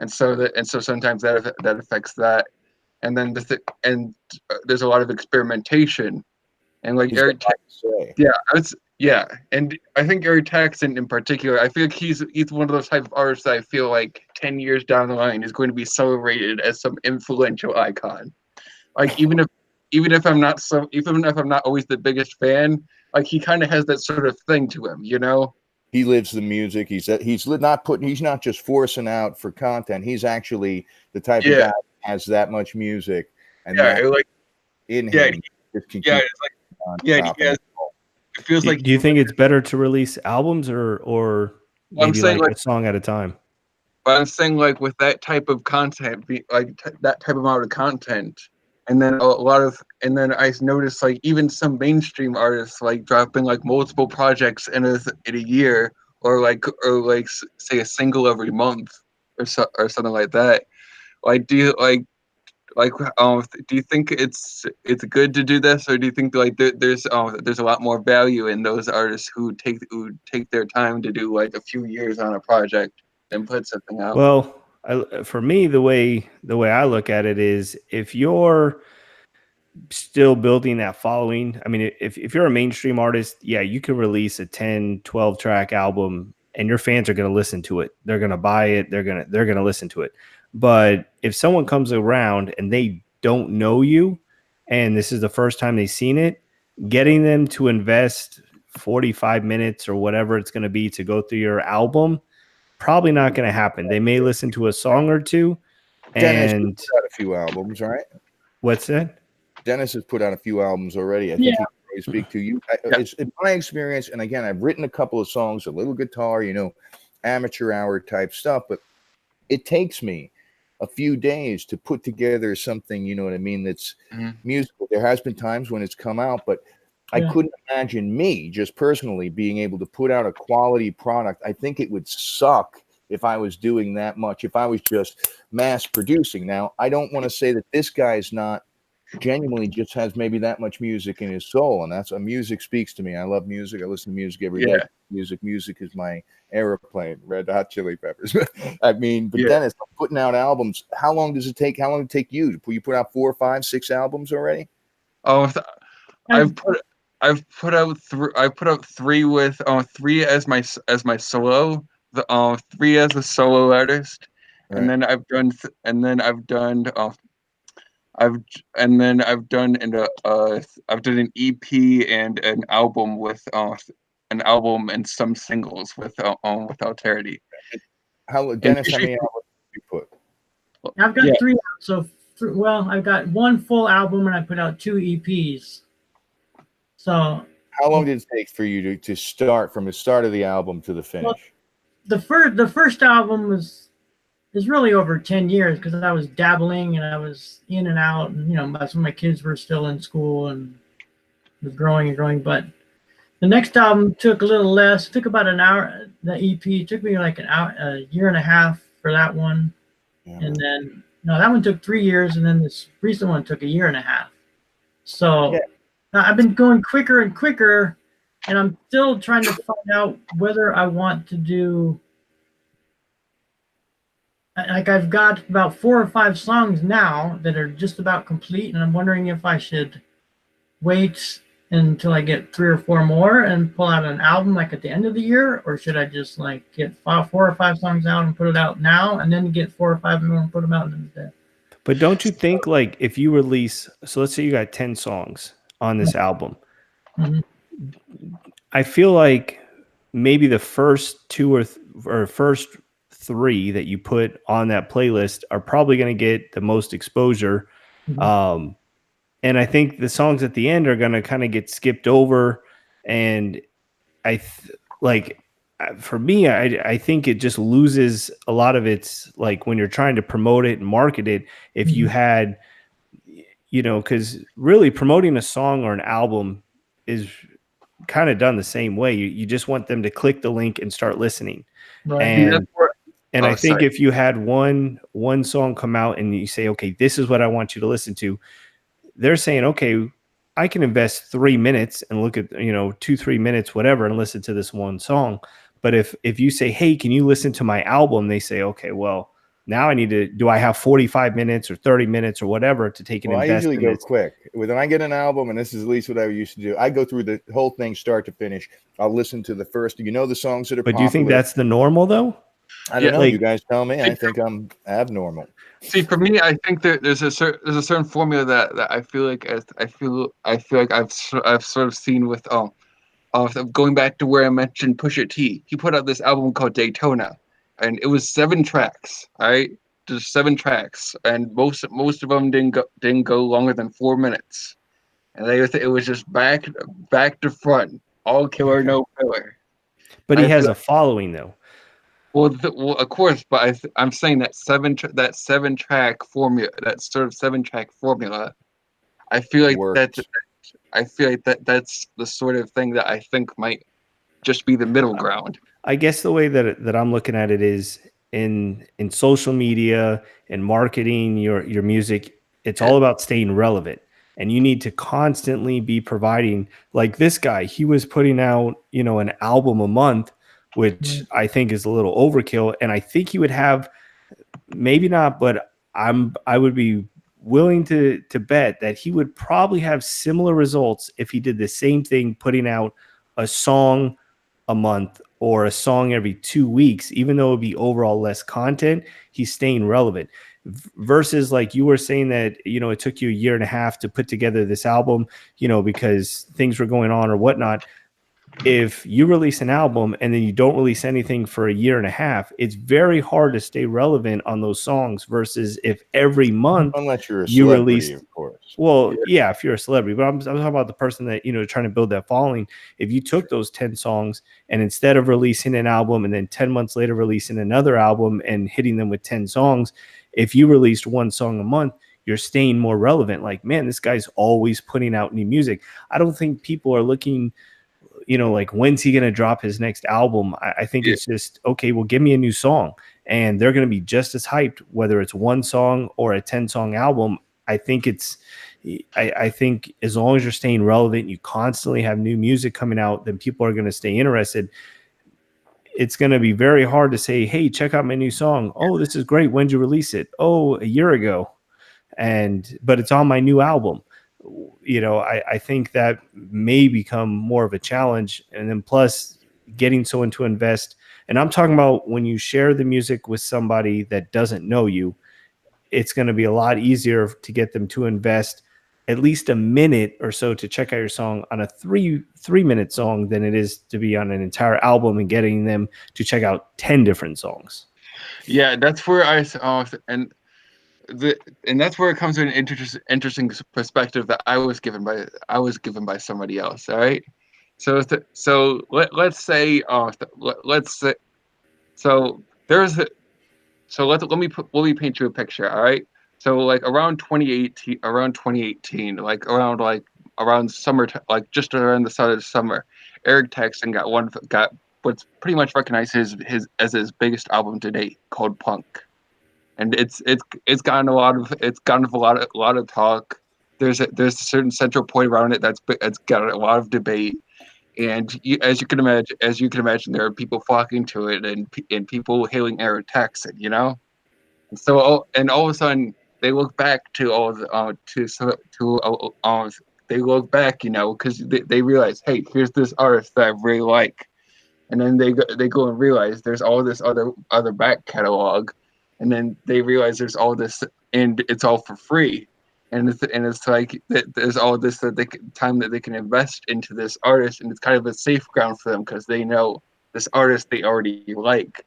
and so sometimes that affects that, and then there's a lot of experimentation, and like Eric, yeah, and I think Eric Taxon in particular, I feel like he's one of those type of artists that I feel like 10 years down the line is going to be celebrated as some influential icon. Like even if I'm not always the biggest fan, like he kind of has that sort of thing to him, you know. He lives the music. He's not just forcing out for content. He's actually the type of guy that has that much music and in him. It feels like. Do you think it's better to release albums or maybe like a song at a time? But I'm saying like with that type of content, that type of amount of content, and then I noticed like even some mainstream artists like dropping like multiple projects in a year, or say a single every month or something like that. Like do you think it's good to do this, or do you think like there's a lot more value in those artists who take their time to do like a few years on a project and put something out? Well, for me, the way I look at it is if you're still building that following, I mean, if you're a mainstream artist, yeah, you can release a 10, 12 track album and your fans are going to listen to it. They're going to buy it. They're going to listen to it. But if someone comes around and they don't know you and this is the first time they've seen it, getting them to invest 45 minutes or whatever it's going to be to go through your album, probably not going to happen. They may listen to a song or two. Dennis And put out a few albums, right? what's that? Dennis has put out a few albums already. I think he can really speak to you. It's in my experience, and again, I've written a couple of songs, a little guitar, amateur hour type stuff, but it takes me a few days to put together something, you know what I mean, that's musical. There has been times when it's come out, but I couldn't imagine me just personally being able to put out a quality product. I think it would suck if I was doing that much, if I was just mass producing. Now, I don't want to say that this guy's not genuinely just has maybe that much music in his soul, and that's music speaks to me. I love music. I listen to music every day. Music is my airplane. Red Hot Chili Peppers. I mean, but Dennis, putting out albums, how long does it take? How long did it take you? You put out 4, 5, 6 albums already? Oh, I've put out 3 with 3 as my solo, 3 as a solo artist, Right. and then I've done I've done an EP and an album with and some singles with Alterity. Dennis, how many albums did you put? I've got 3. So, I've got 1 full album and I put out 2 EPs. So, how long did it take for you to start from the start of the album to the finish? Well, the first album is really over 10 years because I was dabbling and I was in and out, and some of my kids were still in school and was growing and growing. But the next album took a little less. It took about an hour. The EP took me like a year and a half for that one, and then that one took 3 years, and then this recent one took a year and a half. So I've been going quicker and quicker, and I'm still trying to find out whether I want to do. Like, I've got about 4 or 5 songs now that are just about complete, and I'm wondering if I should wait until I get 3 or 4 more and pull out an album like at the end of the year, or should I just like get 4 or 5 songs out and put it out now, and then get 4 or 5 more and put them out instead? But don't you think, like, if you release, so let's say you got 10 songs on this album, I feel like maybe the first 2 or first 3 that you put on that playlist are probably going to get the most exposure. And I think the songs at the end are going to kind of get skipped over. And for me, I think it just loses a lot of its, like, when you're trying to promote it and market it, if you had, because really promoting a song or an album is kind of done the same way. You just want them to click the link and start listening. Right. And I think if you had one song come out and you say, okay, this is what I want you to listen to, they're saying, okay, I can invest 3 minutes and look at, 2-3 minutes, whatever, and listen to this one song. But if you say, hey, can you listen to my album? They say, okay, well, now I need to, do I have 45 minutes or 30 minutes or whatever to take an investment? I usually go quick. When I get an album, and this is at least what I used to do, I go through the whole thing start to finish. I'll listen to the first, the songs that are popular. But do you think that's the normal, though? I don't know. You guys tell me. I think I'm abnormal. See, for me, I think that there's a certain formula that I feel like I've sort of seen with going back to where I mentioned Pusha T. He put out this album called Daytona, and it was 7 tracks. All right, just 7 tracks, and most of them didn't go longer than 4 minutes, and it was just back to front, all killer, no filler. But he has a following, though. Well, of course, but I'm saying that 7 track formula, that sort of 7 track formula, I feel like that's the sort of thing that I think might just be the middle ground. I guess the way that I'm looking at it is in social media and marketing your music, it's all about staying relevant, and you need to constantly be providing. Like this guy, he was putting out, an album a month, which I think is a little overkill. And I think he would have, maybe not, but I would be willing to bet that he would probably have similar results if he did the same thing, putting out a song a month or a song every 2 weeks. Even though it would be overall less content, he's staying relevant. Versus, like you were saying, that it took you a year and a half to put together this album, because things were going on or whatnot. if you release an album and then you don't release anything for a year and a half, it's very hard to stay relevant on those songs versus if every month Unless you're a you celebrity, release. of course. Well, yeah, if you're a celebrity, but I'm talking about the person that, trying to build that following. If you took those 10 songs and instead of releasing an album and then 10 months later releasing another album and hitting them with 10 songs, if you released one song a month, you're staying more relevant. Like, man, this guy's always putting out new music. I don't think people are looking, like, when's he going to drop his next album? I think it's just, okay, well, give me a new song. And they're going to be just as hyped, whether it's one song or a 10-song album. I think I think as long as you're staying relevant, you constantly have new music coming out, then people are going to stay interested. It's going to be very hard to say, hey, check out my new song. Oh, this is great. When'd you release it? Oh, a year ago. But it's on my new album. I think that may become more of a challenge. And then plus getting someone to invest. And I'm talking about when you share the music with somebody that doesn't know you, it's going to be a lot easier to get them to invest at least a minute or so to check out your song on a three-minute song than it is to be on an entire album and getting them to check out 10 different songs. Yeah, that's where and that's where it comes to an interesting perspective that I was given by somebody else. All right, so let's say so there's let me paint you a picture. All right, so like around 2018, like around summer, like just around the start of the summer, Eric Texan got what's pretty much recognized as his biggest album to date, called Punk. And it's gotten a lot of talk. There's a certain central point around it that's got a lot of debate, and as you can imagine, there are people flocking to it and people hailing Eric Texan, And so all of a sudden they look back to all the they look back, because they realize, hey, here's this artist that I really like, and then they go and realize there's all this other back catalog. And then they realize there's all this, and it's all for free, and it's like there's all this time that they can invest into this artist, and it's kind of a safe ground for them because they know this artist they already like,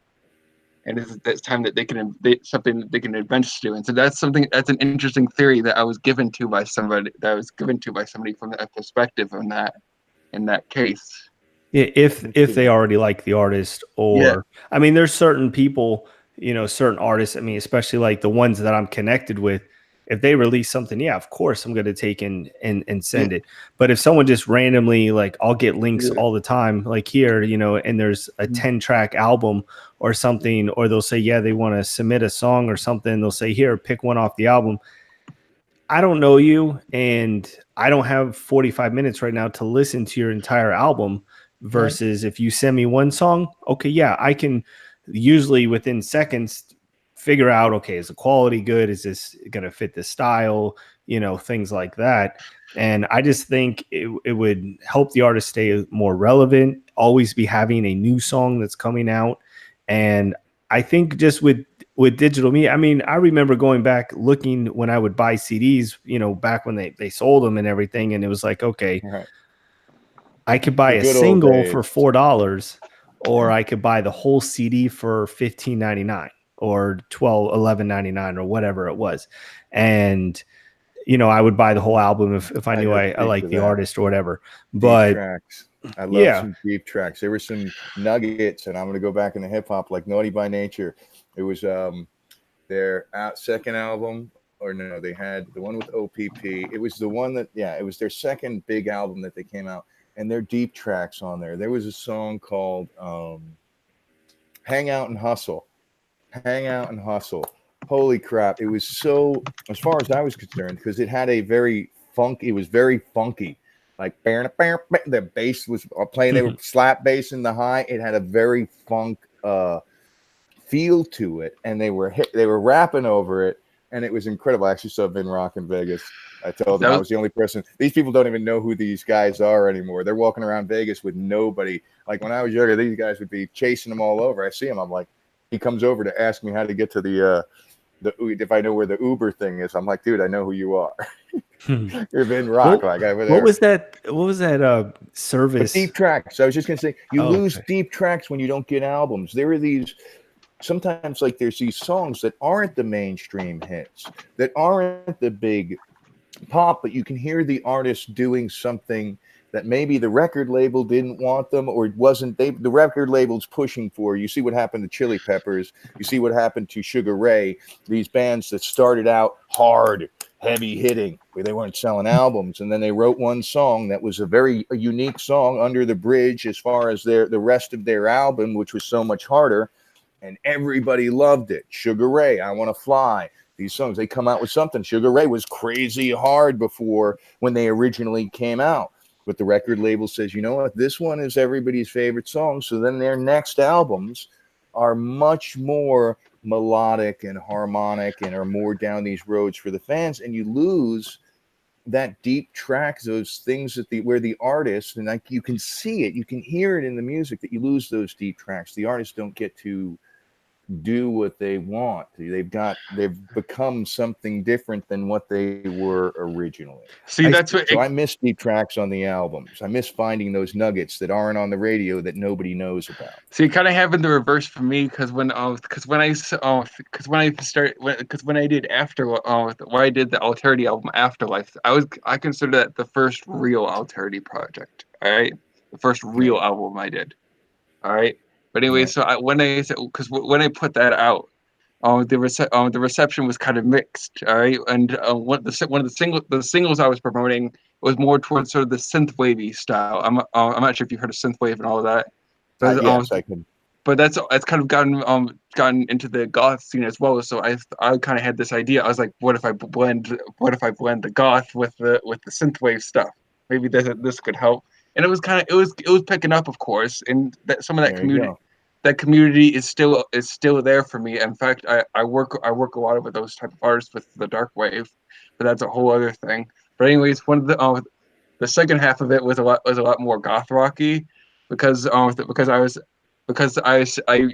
and it's time that they can something that they can invest to. And so that's an interesting theory that I was given to by somebody from that perspective in that case. Yeah, if they already like the artist, or I mean, there's certain people, certain artists. I mean, especially like the ones that I'm connected with. If they release something, yeah, of course I'm going to take and send it. But if someone just randomly, like, I'll get links all the time, like here, and there's a 10-track album or something, or they'll say, yeah, they want to submit a song or something. They'll say, here, pick one off the album. I don't know you, and I don't have 45 minutes right now to listen to your entire album. Versus if you send me one song, okay, yeah, I can usually within seconds figure out, okay, is the quality good? Is this going to fit the style? Things like that. And I just think it would help the artist stay more relevant, always be having a new song that's coming out. And I think just with digital media, I mean, I remember going back looking when I would buy CDs, back when they sold them and everything. And it was like, okay, I could buy a single for $4, or I could buy the whole CD for $15.99 or $11.99 or whatever it was. And, I would buy the whole album if I knew I liked the artist or whatever. But tracks. I love some deep tracks. There were some nuggets, and I'm going to go back into hip hop, like Naughty by Nature. It was their second album. Or no, they had the one with OPP. It was the one that, it was their second big album that they came out. And their deep tracks on there. There was a song called Hangout and Hustle. Hangout and Hustle. Holy crap. It was so, as far as I was concerned, because it had it was very funky. Like, the bass was playing, they were slap bass in the high. It had a very funk feel to it. And they were rapping over it. And it was incredible. I actually saw Vin Rock in Vegas. I told them I was the only person. These people don't even know who these guys are anymore. They're walking around Vegas with nobody. Like when I was younger, these guys would be chasing them all over. I see him. I'm like, he comes over to ask me how to get to the if I know where the Uber thing is, I'm like, dude, I know who you are. Hmm. You're in rock, What, like over what there. was that? What was that But service? deep tracks. I was just gonna say, you Oh, lose okay. deep tracks when you don't get albums. There are these sometimes like there's these songs that aren't the mainstream hits, that aren't the big pop, but you can hear the artist doing something that maybe the record label didn't want them or it wasn't the record label's pushing for. You see what happened to Chili Peppers, you see what happened to Sugar Ray, these bands that started out hard, heavy hitting, where they weren't selling albums, and then they wrote one song that was a unique song under the bridge as far as the rest of their album, which was so much harder, and everybody loved it. Sugar Ray, I Want to Fly. These songs, they come out with something. Sugar Ray was crazy hard before when they originally came out. But the record label says, you know what, this one is everybody's favorite song. So then their next albums are much more melodic and harmonic and are more down these roads for the fans. And you lose that deep track, those things that where the artist, and like you can see it, you can hear it in the music that you lose those deep tracks. The artists don't get to do what they want. They've become something different than what they were originally. See, that's what. So I miss deep tracks on the albums. I miss finding those nuggets that aren't on the radio that nobody knows about. See, it kind of happened the reverse for me because when I did when I did the Alterity album Afterlife, I consider that the first real Alterity project. All right, the first real album I did. All right, but anyway, so when I put that out, the reception was kind of mixed. All right, and one of the singles I was promoting was more towards sort of the synthwavy style. I'm not sure if you heard of synthwave and all of that. But, Yes, I can. But that's kind of gotten into the goth scene as well. So I kind of had this idea. I was like, what if I blend the goth with the synthwave stuff? Maybe this could help. And it was picking up, of course, and that some of that community is still there for me. In fact, I work a lot with those type of artists with the dark wave, but that's a whole other thing. But anyways, one of the second half of it was a lot more goth rocky because I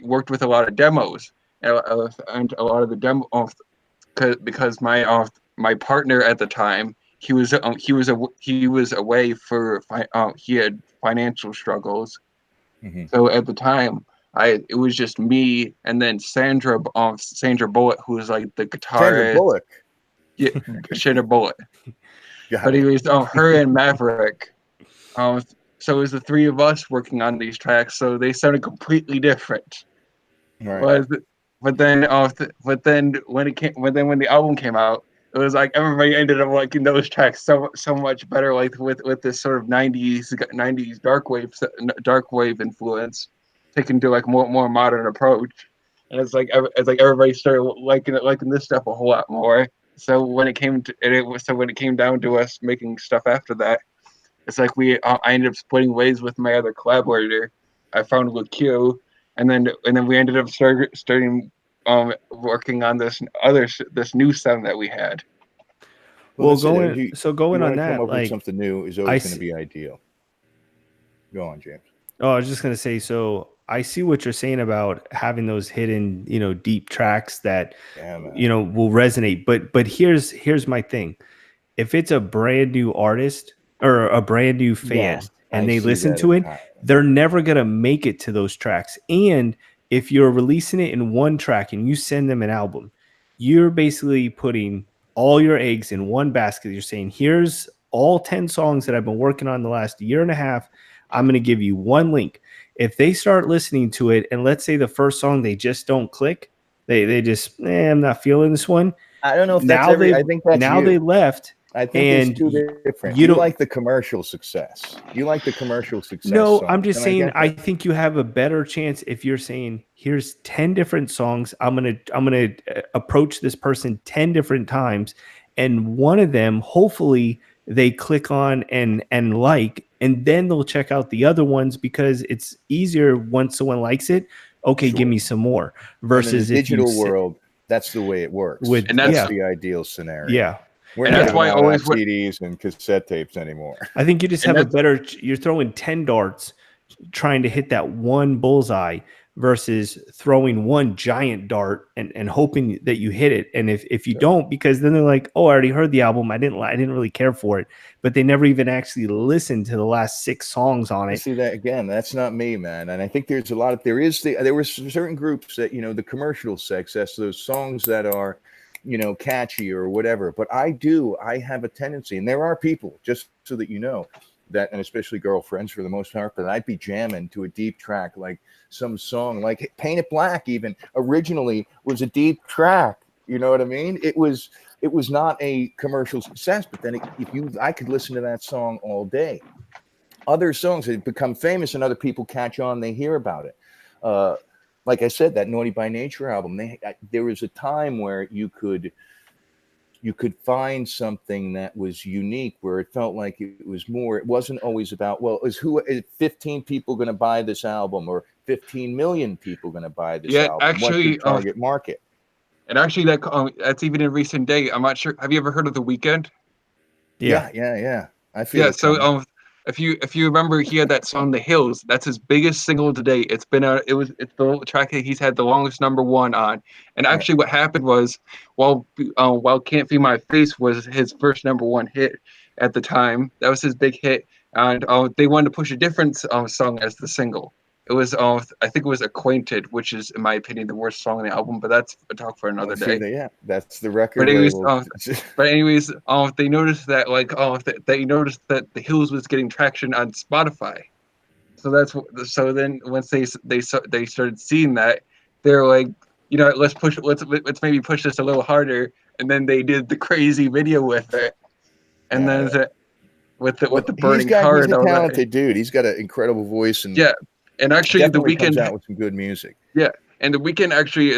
worked with a lot of demos and a lot of the demo because my partner at the time he was away for he had financial struggles. Mm-hmm. So at the time it was just me and then Sandra Bullock, who was like the guitarist. Sandra Bullock. Yeah, Sandra Bullock. But anyways, her and Maverick. So it was the three of us working on these tracks, so they sounded completely different. Right. But then when the album came out, it was like everybody ended up liking those tracks so much better, like with this sort of 90s dark wave influence, taken to like more modern approach. And it's like everybody started liking this stuff a whole lot more. So when it came down to us making stuff after that, it's like I ended up splitting ways with my other collaborator I found with Q, and then we ended up starting working on this new sound that we had. Well, going on that, come up like with something new is always going to be ideal. Go on, James. Oh, I was just gonna say, so I see what you're saying about having those hidden, deep tracks that will resonate. But here's my thing. If it's a brand new artist or a brand new fan and they listen to it, they're never gonna make it to those tracks. And if you're releasing it in one track and you send them an album, you're basically putting all your eggs in one basket. You're saying, here's all 10 songs that I've been working on the last year and a half. I'm going to give you one link. If they start listening to it, and let's say the first song, they just don't click, they just, I'm not feeling this one. I don't know if now that's I think that's they left. I think it's too different. You like the commercial success. You like the commercial success. No, I'm just saying I think you have a better chance if you're saying, here's 10 different songs. I'm gonna approach this person 10 different times, and one of them, hopefully, they click on and like, and then they'll check out the other ones because it's easier once someone likes it. Okay, give me some more. Versus in the digital world, that's the way it works. And that's the ideal scenario. Yeah. We're not why I always CDs and cassette tapes anymore. I think you just have you're throwing 10 darts trying to hit that one bullseye versus throwing one giant dart and hoping that you hit it. And if you don't, because then they're like, oh, I already heard the album. I didn't really care for it, but they never even actually listened to the last 6 songs on it. See that again, that's not me, man. And I think there's a lot of, there were certain groups that, the commercial success, those songs that are, catchy or whatever. But I have a tendency, and there are people, just so that you know, that, and especially girlfriends for the most part, but I'd be jamming to a deep track, like some song like Paint It Black even originally was a deep track. You know what I mean? It was not a commercial success, but then I could listen to that song all day. Other songs that become famous and other people catch on, they hear about it. Like I said, that Naughty by Nature album, there was a time where you could find something that was unique, where it felt like it was more, it wasn't always about, well, is 15 people going to buy this album, or 15 million people going to buy this album? Actually, what's the target market? And actually, that's even in recent day. I'm not sure. Have you ever heard of The Weeknd? Yeah. I feel it. So if you remember, he had that song "The Hills." That's his biggest single to date. It's the track that he's had the longest #1 on. And actually, what happened was, while "Can't Feel My Face" was his first #1 hit at the time, that was his big hit, and they wanted to push a different song as the single. It was I think it was "Acquainted," which is, in my opinion, the worst song on the album. But that's a talk for another day. Yeah, that's the record. But anyways, they noticed that they noticed that The Hills was getting traction on Spotify. So then once they started seeing that, they're like, let's maybe push this a little harder. And then they did the crazy video with it, and then with the burning car. He's a talented dude. He's got an incredible voice, and and actually The Weeknd comes out with some good music. Yeah. And The Weeknd actually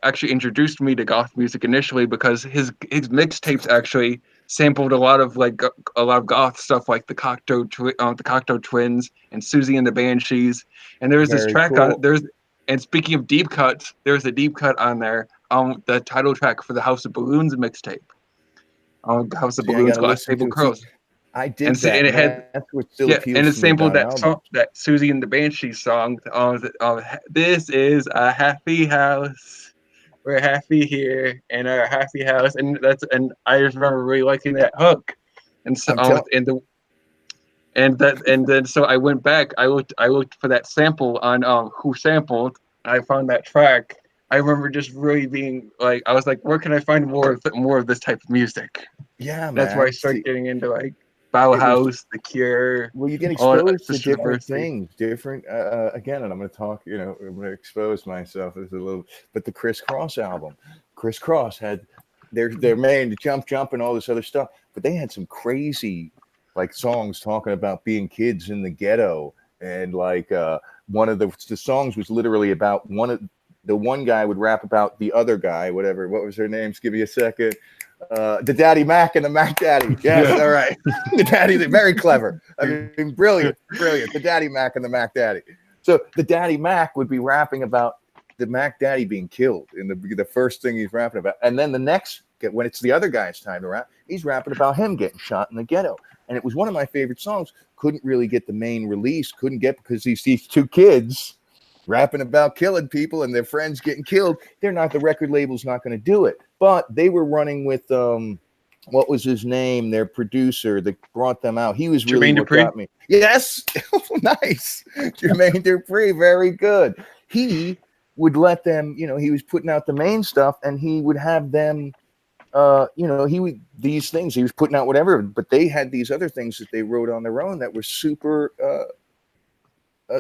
actually introduced me to goth music initially, because his mixtapes actually sampled a lot of goth stuff, like the Cocteau Twins and Susie and the Banshees. And there was this track on it. And speaking of deep cuts, there's a deep cut on there, the title track for the House of Balloons mixtape. House of Balloons, Glass Table Crows. I did that. And it had, that's what still appeals and it to sampled me that song, that Susie and the Banshees song. This is a happy house. We're happy here in our happy house, and I just remember really liking that hook. And so then so I went back. I looked for that sample on who sampled. I found that track. I remember just really being like, I was like, where can I find more of this type of music? Yeah, man. That's where I started getting into like Bauhaus, The Cure. Well, you get exposed to different things, again, and I'm going to talk, I'm going to expose myself as a little, but the Criss Cross album, Criss Cross had their main jump and all this other stuff, but they had some crazy like songs talking about being kids in the ghetto, and like one of the songs was literally about one guy would rap about the other guy, whatever. What was their names? Give me a second. The Daddy Mac and the Mac Daddy. Yes, all right. The Daddy, very clever. I mean, brilliant. The Daddy Mac and the Mac Daddy. So the Daddy Mac would be rapping about the Mac Daddy being killed in the first thing he's rapping about. And then the next, when it's the other guy's time to rap, he's rapping about him getting shot in the ghetto. And it was one of my favorite songs. Couldn't really get the main release. Because these 2 kids rapping about killing people and their friends getting killed. The record label's not going to do it. But they were running with what was his name? Their producer that brought them out. He was really what got me. Yes, nice. Jermaine Dupri, very good. He would let them. He was putting out the main stuff, and he would have them. These things. He was putting out whatever, but they had these other things that they wrote on their own that were super.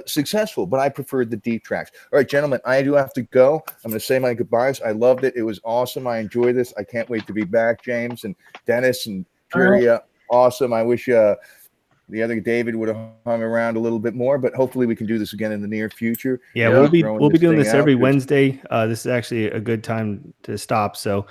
Successful, but I preferred the deep tracks. All right, gentlemen, I do have to go. I'm going to say my goodbyes. I loved it. It was awesome. I enjoyed this. I can't wait to be back, James and Dennis and Julia. Awesome. I wish the other David would have hung around a little bit more, but hopefully we can do this again in the near future. Yeah, we'll be doing this every Wednesday. This is actually a good time to stop. So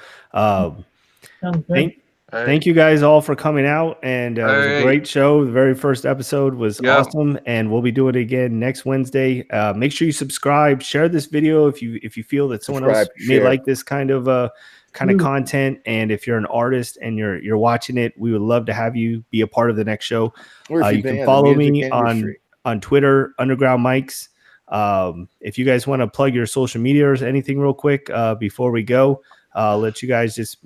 thank you guys all for coming out, and it was a great show. The very first episode was awesome, and we'll be doing it again next Wednesday. Make sure you subscribe, share this video if you feel that someone else may like this kind of content. And if you're an artist and you're watching it, we would love to have you be a part of the next show. You can follow me on Twitter, UnderGround Mics. If you guys want to plug your social media or anything real quick before we go, let you guys just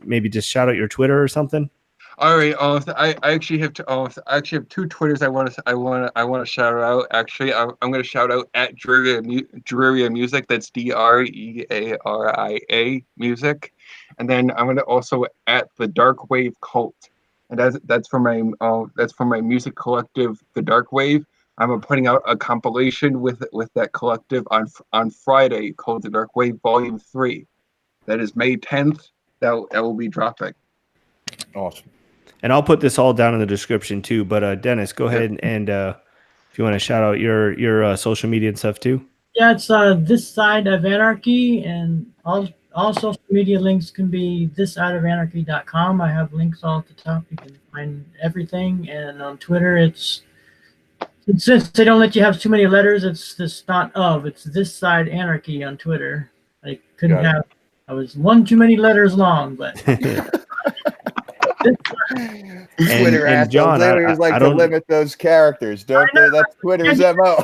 shout out your Twitter or something. All right. I actually have two Twitters I want to shout out. Actually, I'm going to shout out at Drearia Music. That's DREARIA Music, and then I'm going to also at the Dark Wave Cult, and that's for my music collective, the Dark Wave. I'm putting out a compilation with that collective on Friday called the Dark Wave Volume 3. That is May 10th. That will be dropping. Awesome. And I'll put this all down in the description too. But Dennis, go ahead and if you want to shout out your social media and stuff too. Yeah, it's This Side of Anarchy, and all social media links can be thissideofanarchy.com. I have links all at the top. You can find everything. And on Twitter, since they don't let you have too many letters, it's This Side Anarchy on Twitter. I couldn't have. I was one too many letters long, but. Twitter and John, I like to limit those characters, don't they? That's Twitter's MO.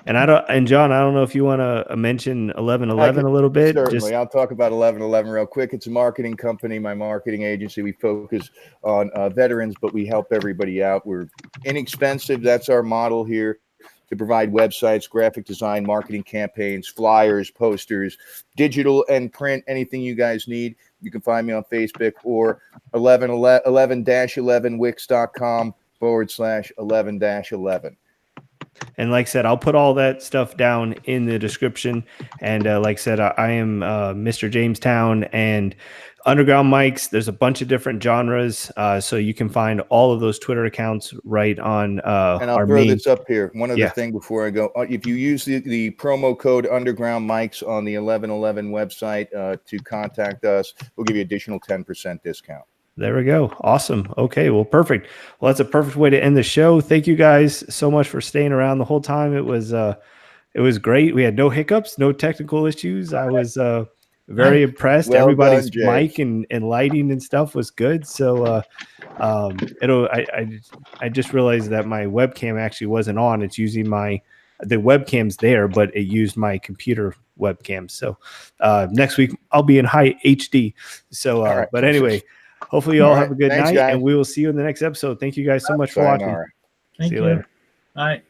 And John, I don't know if you want to mention 1111 a little bit. Certainly, I'll talk about 1111 real quick. It's a marketing company, my marketing agency. We focus on veterans, but we help everybody out. We're inexpensive. That's our model here, to provide websites, graphic design, marketing campaigns, flyers, posters, digital and print, anything you guys need. You can find me on Facebook or 11-wix.com/11-11. And like I said, I'll put all that stuff down in the description. And like I said, I am Mr. Jamestown and Underground Mics. There's a bunch of different genres. So you can find all of those Twitter accounts right on and I'll throw this up here. One other thing before I go. If you use the promo code Underground Mics on the 1111 website to contact us, we'll give you additional 10% discount. There we go. Awesome. Okay. Well, perfect. Well, that's a perfect way to end the show. Thank you guys so much for staying around the whole time. It was great. We had no hiccups, no technical issues. I was very impressed. Well Everybody's done, mic and lighting and stuff was good. So I just realized that my webcam actually wasn't on. It's using the webcam's there, but it used my computer webcam. So next week I'll be in high HD. So right. But anyway, hopefully you all have a good night, guys. and we will see you in the next episode. Thank you guys so much for watching. Thank See you later. Bye.